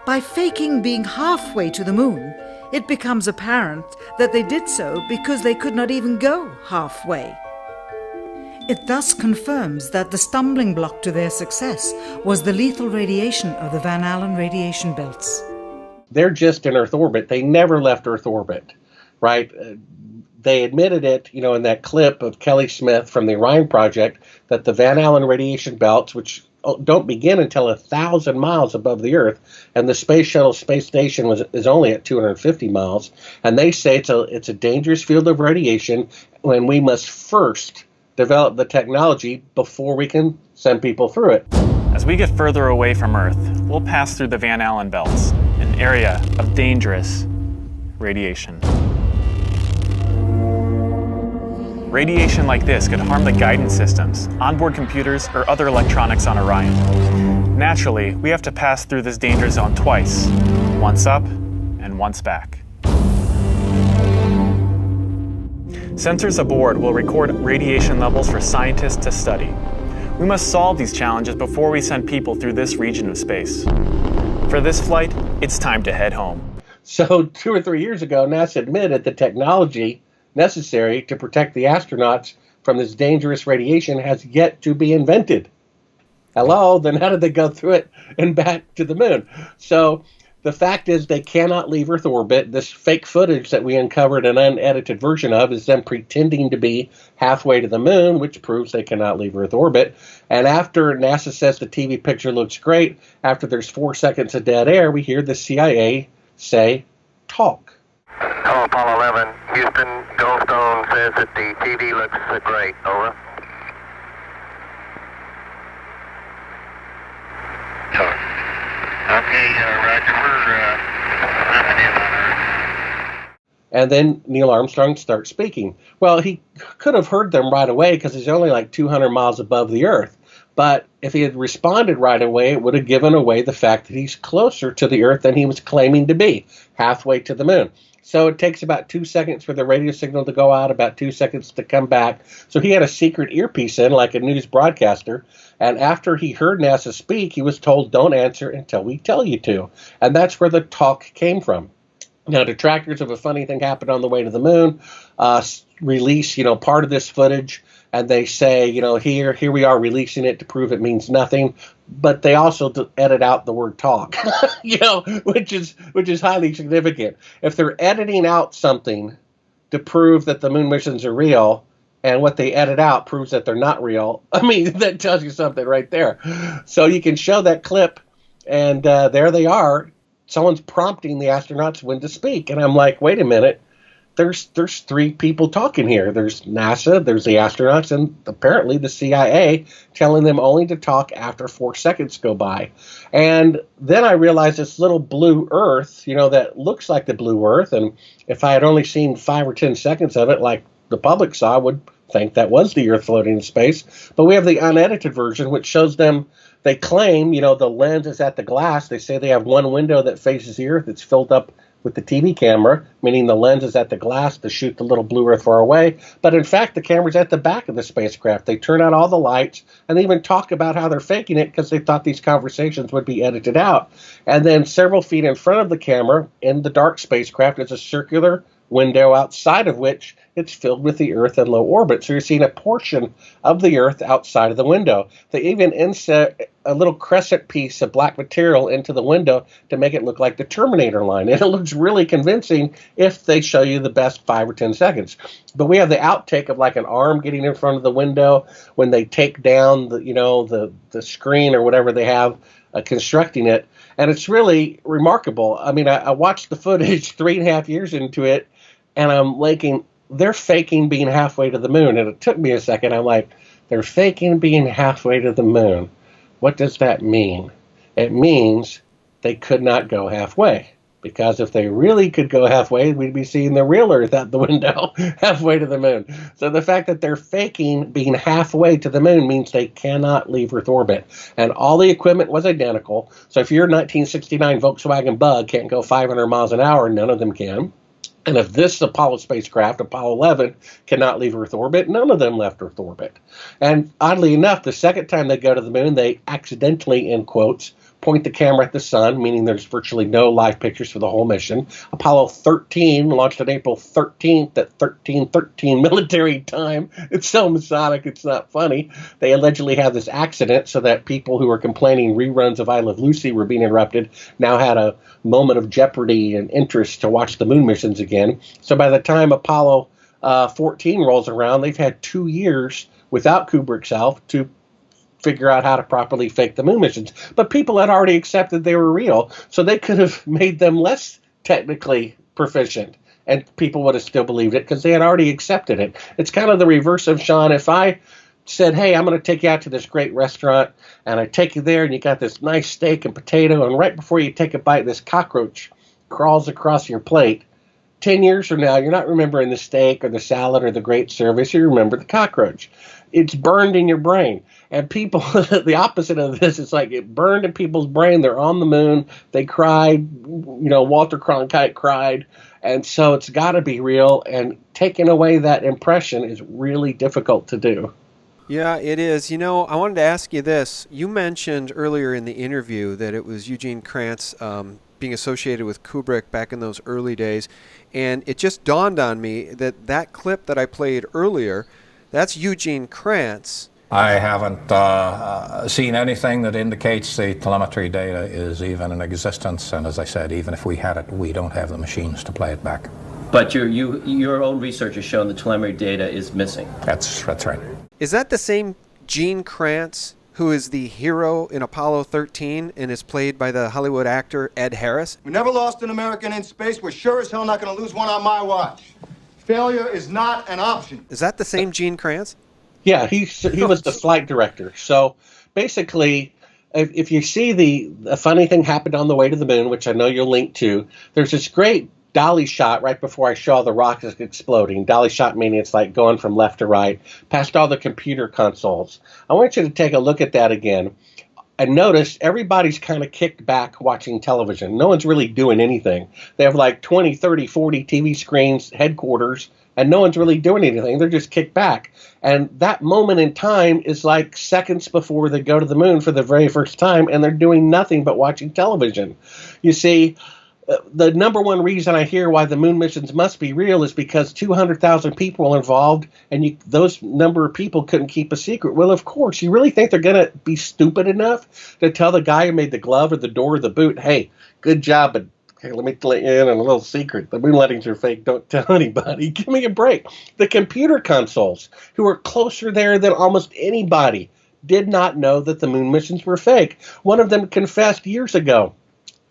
By faking being halfway to the moon, it becomes apparent that they did so because they could not even go halfway. It thus confirms that the stumbling block to their success was the lethal radiation of the Van Allen radiation belts. They're just in Earth orbit. They never left Earth orbit, right? They admitted it, in that clip of Kelly Smith from the Orion Project, that the Van Allen radiation belts, which don't begin until 1,000 miles above the Earth, and the space shuttle space station is only at 250 miles, and they say it's a dangerous field of radiation, when we must first develop the technology before we can send people through it. As we get further away from Earth, we'll pass through the Van Allen belts, an area of dangerous radiation. Radiation like this could harm the guidance systems, onboard computers, or other electronics on Orion. Naturally, we have to pass through this danger zone twice, once up and once back. Sensors aboard will record radiation levels for scientists to study. We must solve these challenges before we send people through this region of space. For this flight, it's time to head home. So 2 or 3 years ago, NASA admitted the technology necessary to protect the astronauts from this dangerous radiation has yet to be invented. Hello, then how did they go through it and back to the moon? So the fact is they cannot leave Earth orbit. This fake footage that we uncovered an unedited version of is them pretending to be halfway to the moon, which proves they cannot leave Earth orbit. And after NASA says the TV picture looks great, after there's 4 seconds of dead air, we hear the CIA say, talk. Hello, Apollo 11. Houston, Goldstone says that the TV looks great. Over. Okay, Roger. We're dropping in on Earth. And then Neil Armstrong starts speaking. Well, he could have heard them right away because he's only like 200 miles above the Earth. But if he had responded right away, it would have given away the fact that he's closer to the Earth than he was claiming to be, halfway to the moon. So it takes about 2 seconds for the radio signal to go out, about 2 seconds to come back. So he had a secret earpiece in, like a news broadcaster. And after he heard NASA speak, he was told, don't answer until we tell you to. And that's where the talk came from. Now, detractors of A Funny Thing Happened on the Way to the Moon release, part of this footage, and they say, here we are releasing it to prove it means nothing. But they also edit out the word talk, which is highly significant. If they're editing out something to prove that the moon missions are real, and what they edit out proves that they're not real, I mean, that tells you something right there. So you can show that clip, and there they are. Someone's prompting the astronauts when to speak. And I'm like, wait a minute. There's three people talking here. There's NASA, there's the astronauts, and apparently the CIA telling them only to talk after 4 seconds go by. And then I realized this little blue Earth, that looks like the blue Earth. And if I had only seen 5 or 10 seconds of it, like the public saw, I would think that was the Earth floating in space. But we have the unedited version, which shows them. They claim, the lens is at the glass. They say they have one window that faces the Earth that's filled up with the TV camera, meaning the lens is at the glass to shoot the little blue Earth far away. But in fact, the camera's at the back of the spacecraft. They turn out all the lights, and they even talk about how they're faking it because they thought these conversations would be edited out. And then several feet in front of the camera, in the dark spacecraft, is a circular window outside of which it's filled with the Earth in low orbit. So you're seeing a portion of the Earth outside of the window. They even insert a little crescent piece of black material into the window to make it look like the Terminator line. And it looks really convincing if they show you the best 5 or 10 seconds. But we have the outtake of like an arm getting in front of the window when they take down the screen or whatever they have constructing it. And it's really remarkable. I mean, I watched the footage 3.5 years into it, and I'm thinking, they're faking being halfway to the moon. And it took me a second. I'm like, they're faking being halfway to the moon. What does that mean? It means they could not go halfway. Because if they really could go halfway, we'd be seeing the real Earth out the window halfway to the moon. So the fact that they're faking being halfway to the moon means they cannot leave Earth orbit. And all the equipment was identical. So if your 1969 Volkswagen Bug can't go 500 miles an hour, none of them can. And if this Apollo spacecraft, Apollo 11, cannot leave Earth orbit, none of them left Earth orbit. And oddly enough, the second time they go to the moon, they accidentally, in quotes, point the camera at the sun, meaning there's virtually no live pictures for the whole mission. Apollo 13 launched on April 13th at 13:13 military time. It's so Masonic, it's not funny. They allegedly had this accident so that people who were complaining reruns of I Love Lucy were being interrupted now had a moment of jeopardy and interest to watch the moon missions again. So by the time Apollo 14 rolls around, they've had 2 years without Kubrick's help to figure out how to properly fake the moon missions. But people had already accepted they were real, so they could have made them less technically proficient, and people would have still believed it because they had already accepted it. It's kind of the reverse of, Sean, if I said, hey, I'm going to take you out to this great restaurant, and I take you there, and you got this nice steak and potato, and right before you take a bite, this cockroach crawls across your plate. 10 years from now, you're not remembering the steak or the salad or the great service. You remember the cockroach. It's burned in your brain. And people, the opposite of this, it's like it burned in people's brain. They're on the moon. They cried. Walter Cronkite cried. And so it's got to be real. And taking away that impression is really difficult to do. Yeah, it is. I wanted to ask you this. You mentioned earlier in the interview that it was Eugene Krantz being associated with Kubrick back in those early days. And it just dawned on me that clip that I played earlier, that's Eugene Krantz. I haven't seen anything that indicates the telemetry data is even in existence. And as I said, even if we had it, we don't have the machines to play it back. But your own research has shown the telemetry data is missing. That's right. Is that the same Gene Krantz who is the hero in Apollo 13 and is played by the Hollywood actor Ed Harris? We never lost an American in space. We're sure as hell not going to lose one on my watch. Failure is not an option. Is that the same Gene Krantz? Yeah, he was the flight director. So basically, if you see A Funny Thing Happened on the Way to the Moon, which I know you'll link to, there's this great dolly shot right before I saw the rockets exploding. Dolly shot meaning it's like going from left to right, past all the computer consoles. I want you to take a look at that again. And notice everybody's kind of kicked back watching television. No one's really doing anything. They have like 20, 30, 40 TV screens, headquarters, and no one's really doing anything. They're just kicked back. And that moment in time is like seconds before they go to the moon for the very first time, and they're doing nothing but watching television. You see, the number one reason I hear why the moon missions must be real is because 200,000 people were involved, and those number of people couldn't keep a secret. Well, of course. You really think they're going to be stupid enough to tell the guy who made the glove or the door or the boot, hey, good job, but hey, let me let you in on a little secret. The moon landings are fake. Don't tell anybody. Give me a break. The computer consoles, who are closer there than almost anybody, did not know that the moon missions were fake. One of them confessed years ago.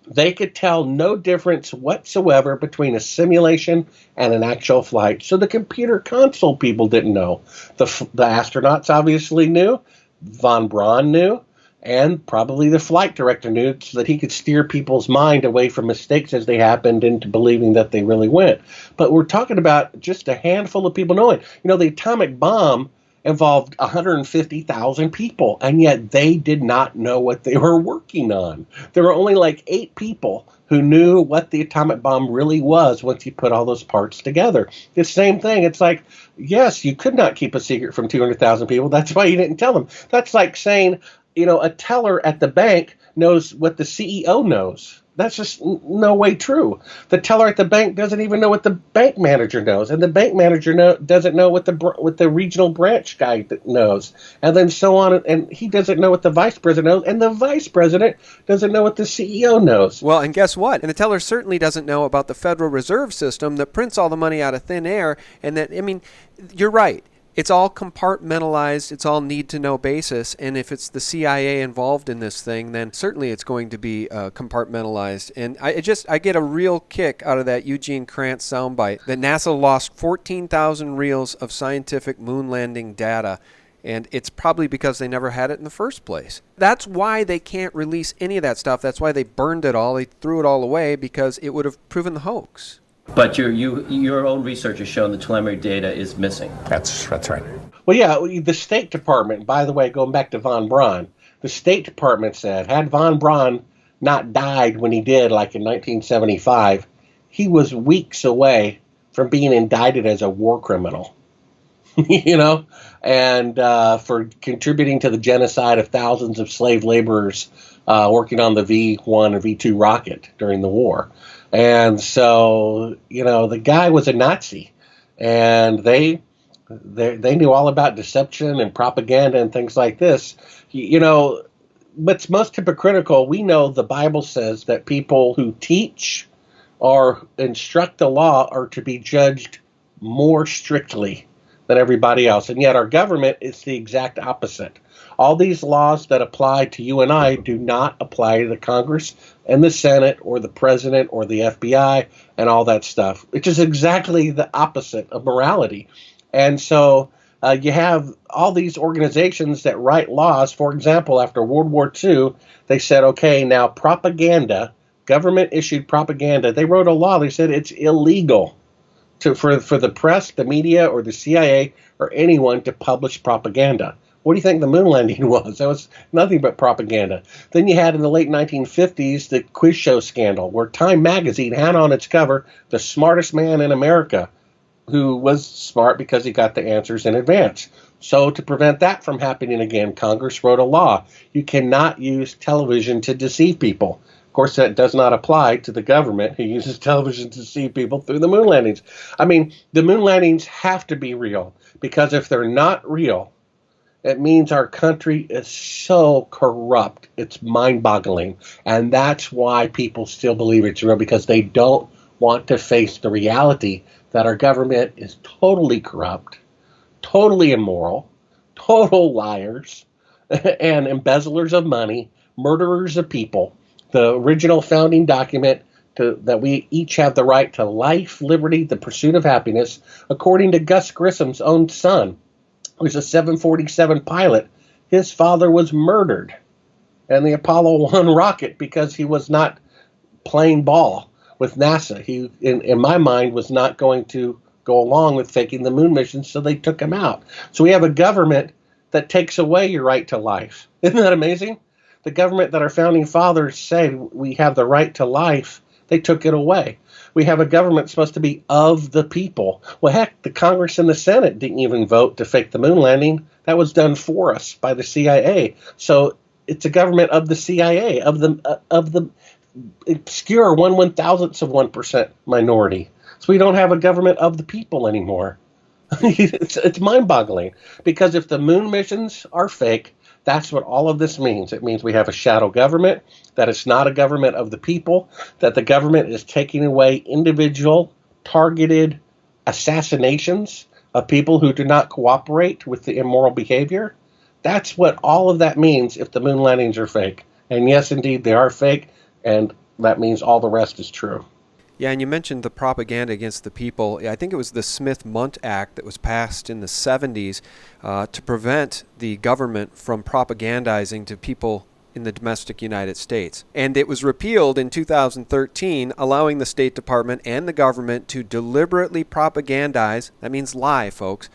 They could tell no difference whatsoever between a simulation and an actual flight. So the computer console people didn't know. The astronauts obviously knew. Von Braun knew. And probably the flight director knew, so that he could steer people's mind away from mistakes as they happened into believing that they really went. But we're talking about just a handful of people knowing. You know, the atomic bomb involved 150,000 people, and yet they did not know what they were working on. There were only like 8 people who knew what the atomic bomb really was once you put all those parts together. The same thing. It's like, yes, you could not keep a secret from 200,000 people. That's why you didn't tell them. That's like saying, you know, a teller at the bank knows what the CEO knows. That's just no way true. The teller at the bank doesn't even know what the bank manager knows, and the bank manager doesn't know what the regional branch guy knows, and then so on. And he doesn't know what the vice president knows, and the vice president doesn't know what the CEO knows. Well, and guess what? And the teller certainly doesn't know about the Federal Reserve System that prints all the money out of thin air. And that, I mean, you're right. It's all compartmentalized. It's all need-to-know basis. And if it's the CIA involved in this thing, then certainly it's going to be compartmentalized. And I get a real kick out of that Eugene Krantz soundbite that NASA lost 14,000 reels of scientific moon landing data. And it's probably because they never had it in the first place. That's why they can't release any of that stuff. That's why they burned it all. They threw it all away, because it would have proven the hoax. But your own research has shown the telemetry data is missing. That's right. Well, yeah, the State Department, by the way, going back to Von Braun, the State Department said, had Von Braun not died when he did, like in 1975, he was weeks away from being indicted as a war criminal, you know, and for contributing to the genocide of thousands of slave laborers working on the V-1 and V-2 rocket during the war. And so, you know, the guy was a Nazi, and they knew all about deception and propaganda and things like this. You know, what's most hypocritical, we know the Bible says that people who teach or instruct the law are to be judged more strictly than everybody else. And yet our government is the exact opposite. All these laws that apply to you and I do not apply to the Congress and the Senate or the president or the FBI and all that stuff, which is exactly the opposite of morality. And so you have all these organizations that write laws. For example, after World War II, they said, okay, now propaganda, government-issued propaganda, they wrote a law. They said it's illegal for the press, the media, or the CIA or anyone to publish propaganda. What do you think the moon landing was? That was nothing but propaganda. Then you had in the late 1950s the quiz show scandal, where Time magazine had on its cover the smartest man in America, who was smart because he got the answers in advance. So to prevent that from happening again, Congress wrote a law. You cannot use television to deceive people. Of course, that does not apply to the government, who uses television to deceive people through the moon landings. I mean, the moon landings have to be real, because if they're not real, it means our country is so corrupt, it's mind-boggling. And that's why people still believe it's real, because they don't want to face the reality that our government is totally corrupt, totally immoral, total liars, and embezzlers of money, murderers of people. The original founding document that we each have the right to life, liberty, the pursuit of happiness, according to Gus Grissom's own son, who's a 747 pilot. His father was murdered in the Apollo 1 rocket because he was not playing ball with NASA. He, in my mind, was not going to go along with faking the moon mission, so they took him out. So we have a government that takes away your right to life. Isn't that amazing? The government that our founding fathers said we have the right to life, they took it away. We have a government supposed to be of the people. Well, heck, the Congress and the Senate didn't even vote to fake the moon landing. That was done for us by the CIA. So it's a government of the CIA, of the obscure 1/1000th of 1% minority. So we don't have a government of the people anymore. It's mind-boggling, because if the moon missions are fake, that's what all of this means. It means we have a shadow government, that it's not a government of the people, that the government is taking away individual targeted assassinations of people who do not cooperate with the immoral behavior. That's what all of that means if the moon landings are fake. And yes, indeed, they are fake, and that means all the rest is true. Yeah, and you mentioned the propaganda against the people. I think it was the Smith-Mundt Act that was passed in the 70s to prevent the government from propagandizing to people in the domestic United States. And it was repealed in 2013, allowing the State Department and the government to deliberately propagandize, that means lie, folks,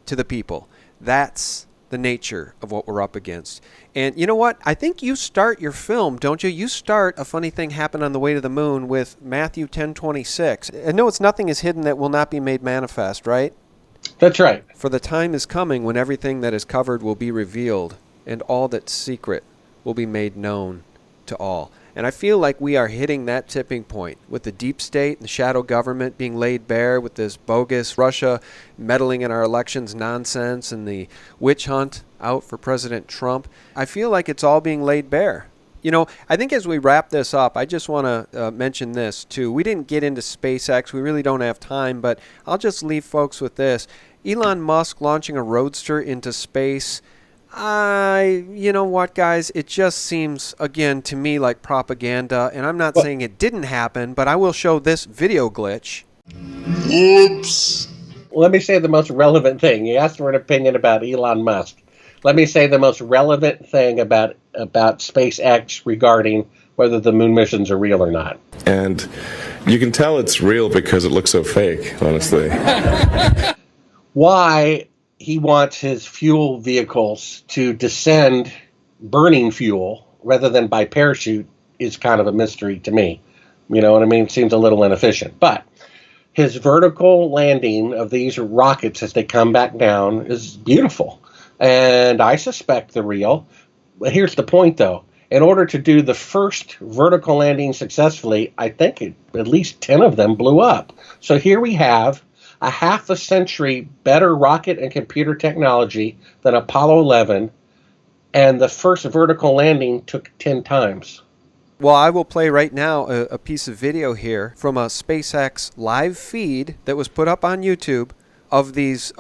to the people. That's the nature of what we're up against. And you know what? I think you start your film, don't you? You start A Funny Thing Happened on the Way to the Moon with Matthew 10:26. I know it's nothing is hidden that will not be made manifest, right? That's right. For the time is coming when everything that is covered will be revealed, and all that's secret will be made known to all. And I feel like we are hitting that tipping point with the deep state and the shadow government being laid bare, with this bogus Russia meddling in our elections nonsense and the witch hunt out for President Trump. I feel like it's all being laid bare. You know, I think as we wrap this up, I just want to mention this too. We didn't get into SpaceX. We really don't have time, but I'll just leave folks with this. Elon Musk launching a roadster into space. You know what, guys? It just seems, again, to me like propaganda. And I'm not saying it didn't happen, but I will show this video glitch. Oops. Let me say the most relevant thing. You asked for an opinion about Elon Musk. Let me say the most relevant thing about SpaceX regarding whether the moon missions are real or not. And you can tell it's real because it looks so fake, honestly. Why he wants his fuel vehicles to descend burning fuel rather than by parachute is kind of a mystery to me. You know what I mean? It seems a little inefficient. But his vertical landing of these rockets as they come back down is beautiful. And I suspect they're real. But here's the point, though. In order to do the first vertical landing successfully, I think at least 10 of them blew up. So here we have a half a century better rocket and computer technology than Apollo 11, and the first vertical landing took 10 times. Well, I will play right now a piece of video here from a SpaceX live feed that was put up on YouTube of these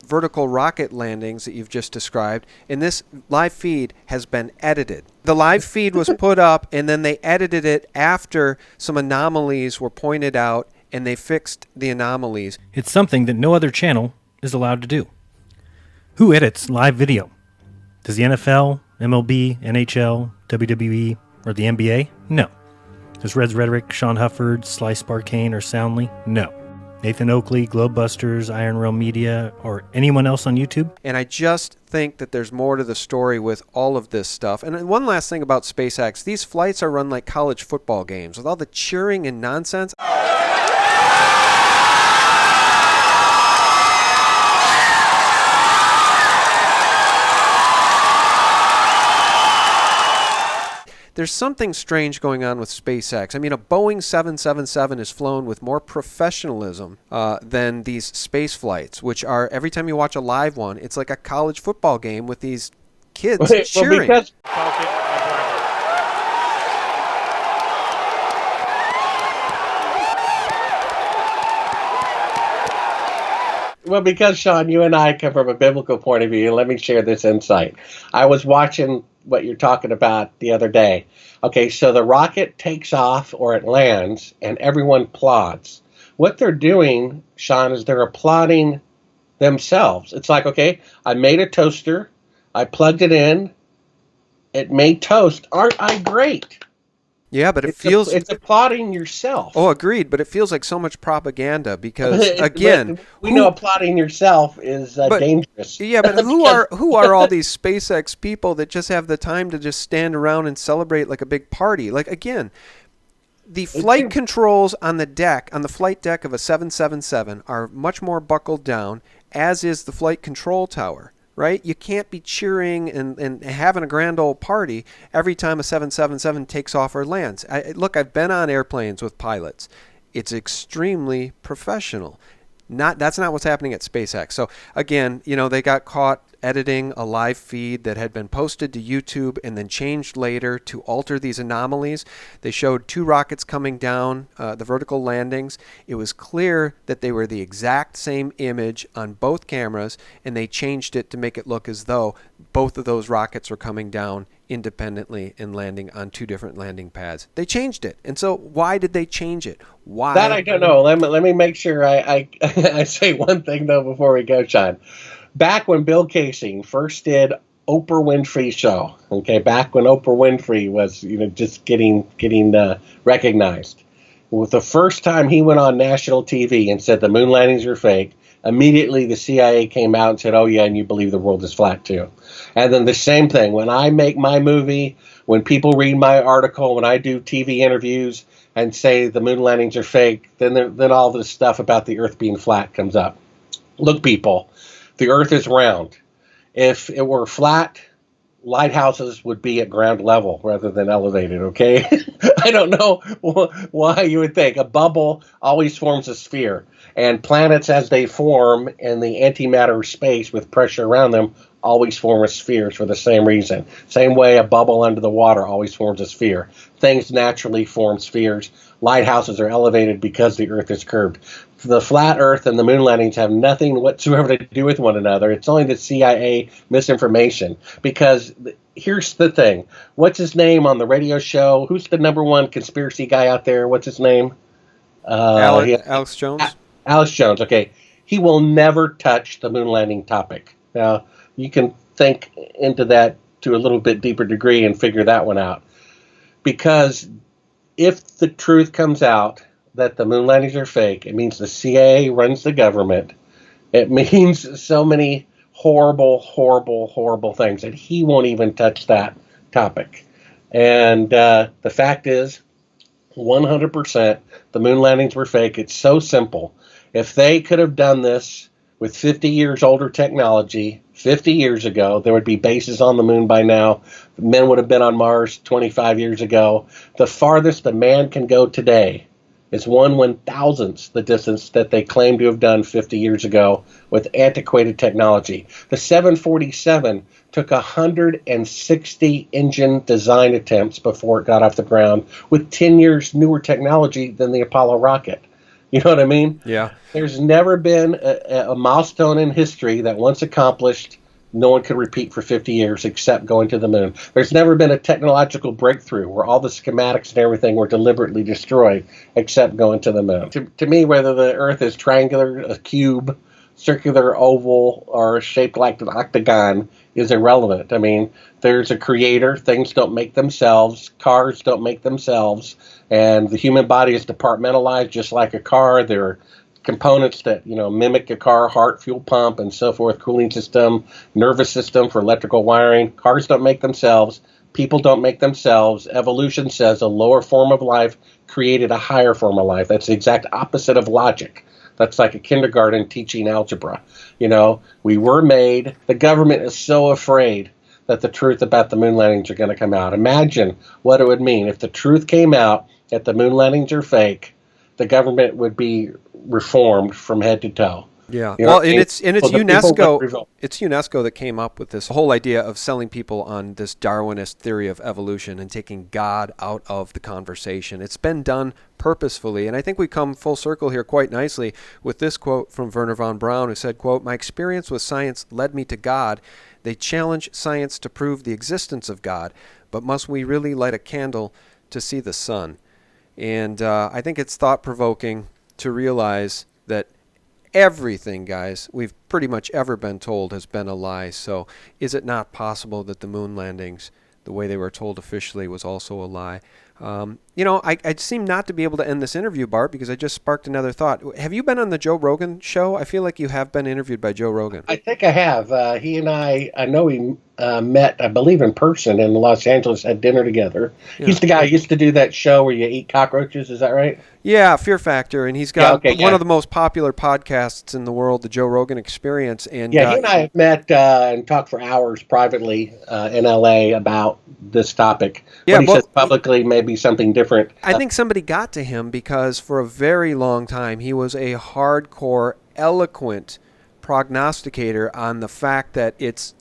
vertical rocket landings that you've just described, and this live feed has been edited. The live feed was put up, and then they edited it after some anomalies were pointed out, and they fixed the anomalies. It's something that no other channel is allowed to do. Who edits live video? Does the NFL, MLB, NHL, WWE, or the NBA? No. Does Reds Rhetoric, Sean Hufford, Slice Barkane, or Soundly? No. Nathan Oakley, Globebusters, Iron Realm Media, or anyone else on YouTube? And I just think that there's more to the story with all of this stuff. And one last thing about SpaceX. These flights are run like college football games with all the cheering and nonsense. There's something strange going on with SpaceX. I mean, a Boeing 777 is flown with more professionalism than these space flights, which are, every time you watch a live one, it's like a college football game with these kids cheering. Well, because, Sean, you and I come from a biblical point of view, let me share this insight. I was watching what you're talking about the other day. Okay, so the rocket takes off or it lands and everyone applauds. What they're doing, Sean, is they're applauding themselves. It's like, okay, I made a toaster, I plugged it in, it made toast. Aren't I great? Yeah, but it's applauding yourself. Oh, agreed. But it feels like so much propaganda because, again, we know applauding yourself is dangerous. Yeah, but who are all these SpaceX people that just have the time to just stand around and celebrate like a big party? Like, again, the flight controls on the flight deck of a 777 are much more buckled down, as is the flight control tower. Right? You can't be cheering and having a grand old party every time a 777 takes off or lands. Look, I've been on airplanes with pilots. It's extremely professional. That's not what's happening at SpaceX. So again, they got caught editing a live feed that had been posted to YouTube and then changed later to alter these anomalies. They showed 2 rockets coming down, the vertical landings. It was clear that they were the exact same image on both cameras, and they changed it to make it look as though both of those rockets were coming down independently and landing on 2 different landing pads. They changed it. And so why did they change it? Why? That I don't know. Let me make sure I say one thing, though, before we go, Sean. Back when Bill Casey first did Oprah Winfrey Show, okay, back when Oprah Winfrey was, just getting recognized. Well, the first time he went on national TV and said the moon landings are fake, immediately the CIA came out and said, oh, yeah, and you believe the world is flat, too. And then the same thing, when I make my movie, when people read my article, when I do TV interviews and say the moon landings are fake, then all this stuff about the Earth being flat comes up. Look, people, the Earth is round. If it were flat, lighthouses would be at ground level rather than elevated, okay? I don't know why you would think. A bubble always forms a sphere, and planets as they form in the antimatter space with pressure around them always form as spheres for the same reason. Same way a bubble under the water always forms a sphere. Things naturally form spheres. Lighthouses are elevated because the Earth is curved. The flat Earth and the moon landings have nothing whatsoever to do with one another. It's only the CIA misinformation. Because here's the thing. What's his name on the radio show? Who's the number one conspiracy guy out there? What's his name? Alex Jones? Alex Jones, okay. He will never touch the moon landing topic. Now, you can think into that to a little bit deeper degree and figure that one out. Because if the truth comes out that the moon landings are fake, it means the CIA runs the government. It means so many horrible, horrible, horrible things that he won't even touch that topic. And the fact is, 100% the moon landings were fake. It's so simple. If they could have done this with 50 years older technology 50 years ago, there would be bases on the moon by now. Men would have been on Mars 25 years ago. The farthest a man can go today is 1/1000th the distance that they claim to have done 50 years ago with antiquated technology. The 747 took 160 engine design attempts before it got off the ground with 10 years newer technology than the Apollo rocket. You know what I mean? Yeah. There's never been a milestone in history that once accomplished, no one could repeat for 50 years except going to the moon. There's never been a technological breakthrough where all the schematics and everything were deliberately destroyed except going to the moon. To me, whether the Earth is triangular, a cube, circular, oval, or shaped like an octagon is irrelevant. I mean, there's a creator. Things don't make themselves. Cars don't make themselves. And the human body is departmentalized just like a car. There are components that, mimic a car, heart, fuel pump, and so forth, cooling system, nervous system for electrical wiring. Cars don't make themselves. People don't make themselves. Evolution says a lower form of life created a higher form of life. That's the exact opposite of logic. That's like a kindergarten teaching algebra. We were made. The government is so afraid that the truth about the moon landings are going to come out. Imagine what it would mean if the truth came out that the moon landings are fake. The government would be reformed from head to toe. Yeah. Well, and it's UNESCO. It's UNESCO that came up with this whole idea of selling people on this Darwinist theory of evolution and taking God out of the conversation. It's been done purposefully, and I think we come full circle here quite nicely with this quote from Wernher von Braun, who said, quote, "My experience with science led me to God. They challenge science to prove the existence of God, but must we really light a candle to see the sun?" And I think it's thought-provoking to realize that everything, guys, we've pretty much ever been told has been a lie. So is it not possible that the moon landings, the way they were told officially, was also a lie? I seem not to be able to end this interview, Bart, because I just sparked another thought. Have you been on the Joe Rogan show? I feel like you have been interviewed by Joe Rogan. I think I have. He and I know we met, I believe, in person in Los Angeles, had dinner together. Yeah. He's the guy who used to do that show where you eat cockroaches, is that right? Yeah, Fear Factor, and he's got one of the most popular podcasts in the world, the Joe Rogan Experience. And he and I have met and talked for hours privately in L.A. about this topic. Yeah, what he says publicly may be something different. I think somebody got to him because for a very long time he was a hardcore, eloquent prognosticator on the fact that it's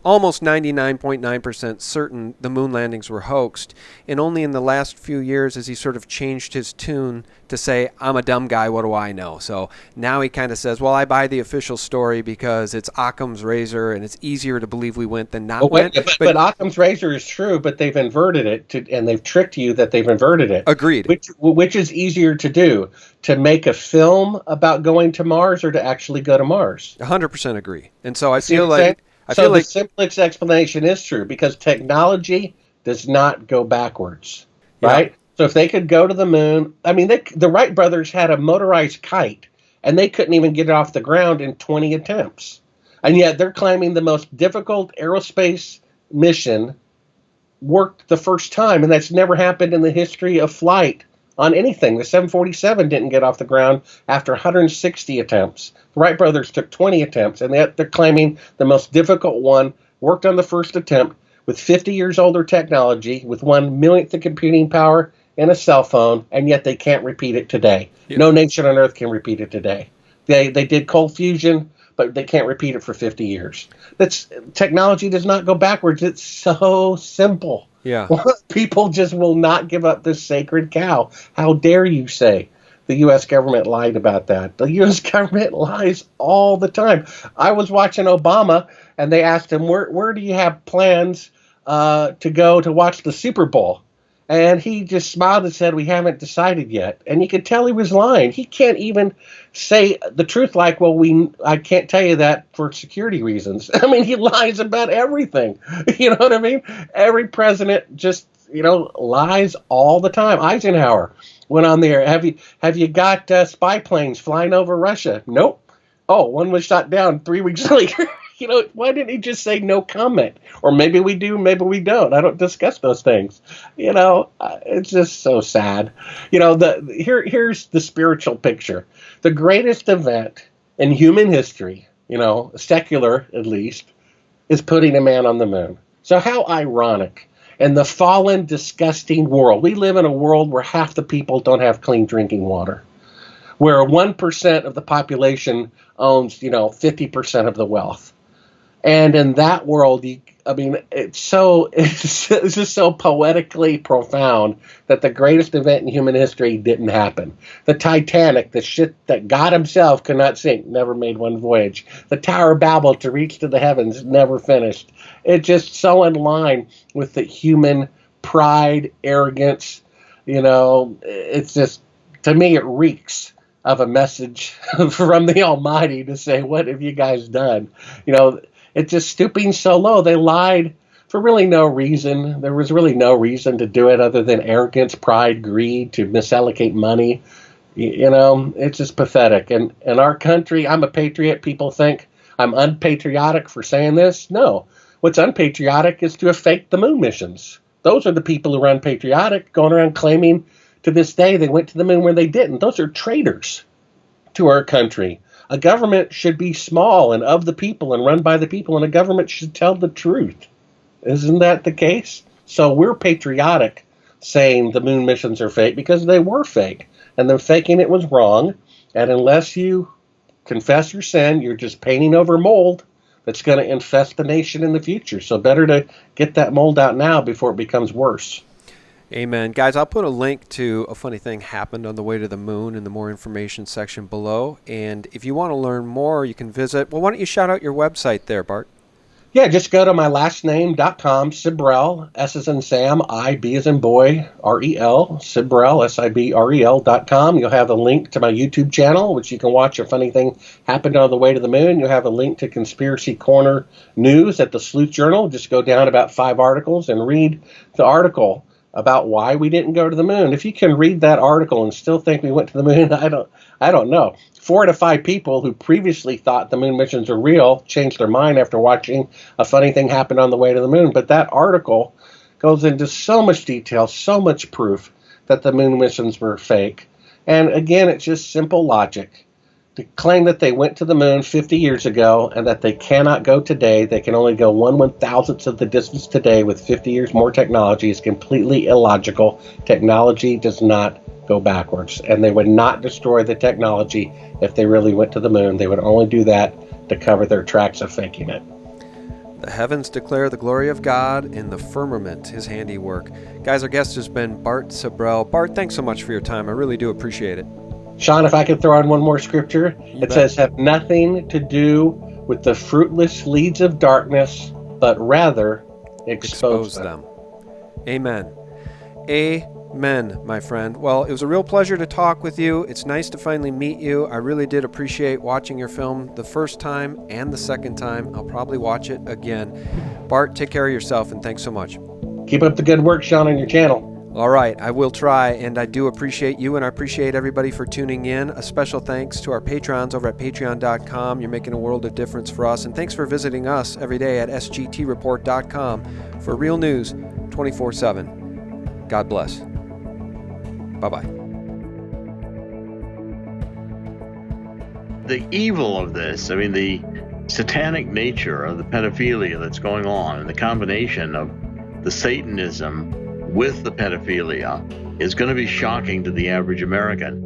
almost 99.9% certain the moon landings were hoaxed. And only in the last few years has he sort of changed his tune to say, I'm a dumb guy, what do I know? So now he kind of says, well, I buy the official story because it's Occam's razor and it's easier to believe we went than not went. But Occam's razor is true, but they've inverted it, and they've tricked you that they've inverted it. Agreed. Which is easier to do, to make a film about going to Mars or to actually go to Mars? 100% agree. And so I See feel what I'm like... saying? So the simplest explanation is true, because technology does not go backwards, right? Yeah. So if they could go to the moon, I mean, the Wright brothers had a motorized kite, and they couldn't even get it off the ground in 20 attempts. And yet they're claiming the most difficult aerospace mission worked the first time, and that's never happened in the history of flight on anything. The 747 didn't get off the ground after 160 attempts. The Wright brothers took 20 attempts, and they're claiming the most difficult one worked on the first attempt with 50 years older technology, with 1/1,000,000th of computing power and a cell phone, and yet they can't repeat it today. Yeah. No nation on Earth can repeat it today. They did cold fusion, but they can't repeat it for 50 years. Technology does not go backwards. It's so simple. Yeah. People just will not give up this sacred cow. How dare you say the U.S. government lied about that? The U.S. government lies all the time. I was watching Obama, and they asked him, where do you have plans to go to watch the Super Bowl? And he just smiled and said, we haven't decided yet. And you could tell he was lying. He can't even say the truth like, I can't tell you that for security reasons. I mean, he lies about everything. You know what I mean? Every president just, lies all the time. Eisenhower went on there. Have you got spy planes flying over Russia? Nope. Oh, one was shot down 3 weeks later. Why didn't he just say no comment? Or maybe we do, maybe we don't. I don't discuss those things. It's just so sad. Here's the spiritual picture. The greatest event in human history, secular at least, is putting a man on the moon. So how ironic. In the fallen, disgusting world, we live in a world where half the people don't have clean drinking water, where 1% of the population owns, 50% of the wealth. And in that world, it's just so poetically profound that the greatest event in human history didn't happen. The Titanic, the ship that God himself could not sink, never made one voyage. The Tower of Babel to reach to the heavens, never finished. It's just so in line with the human pride, arrogance. It's just, to me, it reeks of a message from the Almighty to say, what have you guys done? It's just stooping so low. They lied for really no reason. There was really no reason to do it other than arrogance, pride, greed, to misallocate money. It's just pathetic. And in our country, I'm a patriot. People think I'm unpatriotic for saying this. No. What's unpatriotic is to have faked the moon missions. Those are the people who are unpatriotic, going around claiming to this day they went to the moon where they didn't. Those are traitors to our country. A government should be small and of the people and run by the people, and a government should tell the truth. Isn't that the case? So we're patriotic saying the moon missions are fake because they were fake, and them faking it was wrong. And unless you confess your sin, you're just painting over mold that's going to infest the nation in the future. So better to get that mold out now before it becomes worse. Amen. Guys, I'll put a link to a funny thing happened on the way to the moon in the more information section below. And if you want to learn more, you can visit. Well, why don't you shout out your website there, Bart? Yeah, just go to mylastname.com, Sibrel, S as in Sam, I, B as in boy, R-E-L, Sibrel, S-I-B-R-E-L.com. You'll have a link to my YouTube channel, which you can watch a funny thing happened on the way to the moon. You'll have a link to Conspiracy Corner News at the Sleuth Journal. Just go down about 5 articles and read the article about why we didn't go to the moon. If you can read that article and still think we went to the moon, I don't know. 4 out of 5 people who previously thought the moon missions are real changed their mind after watching a funny thing happen on the way to the moon. But that article goes into so much detail, so much proof that the moon missions were fake. And again, it's just simple logic. To claim that they went to the moon 50 years ago and that they cannot go today, they can only go 1/1000th of the distance today with 50 years more technology, is completely illogical. Technology does not go backwards, and they would not destroy the technology if they really went to the moon. They would only do that to cover their tracks of faking it. The heavens declare the glory of God, and the firmament his handiwork. Guys, our guest has been Bart Sibrel. Bart, thanks so much for your time. I really do appreciate it. Sean, if I could throw in one more scripture, it says, have nothing to do with the fruitless leads of darkness, but rather expose them. Amen. Amen, my friend. Well, it was a real pleasure to talk with you. It's nice to finally meet you. I really did appreciate watching your film the first time and the second time. I'll probably watch it again. Bart, take care of yourself, and thanks so much. Keep up the good work, Sean, on your channel. All right, I will try, and I do appreciate you, and I appreciate everybody for tuning in. A special thanks to our patrons over at patreon.com. You're making a world of difference for us, and thanks for visiting us every day at sgtreport.com for real news 24/7. God bless. Bye-bye. The evil of this, I mean, the satanic nature of the pedophilia that's going on, and the combination of the Satanism with the pedophilia is going to be shocking to the average American.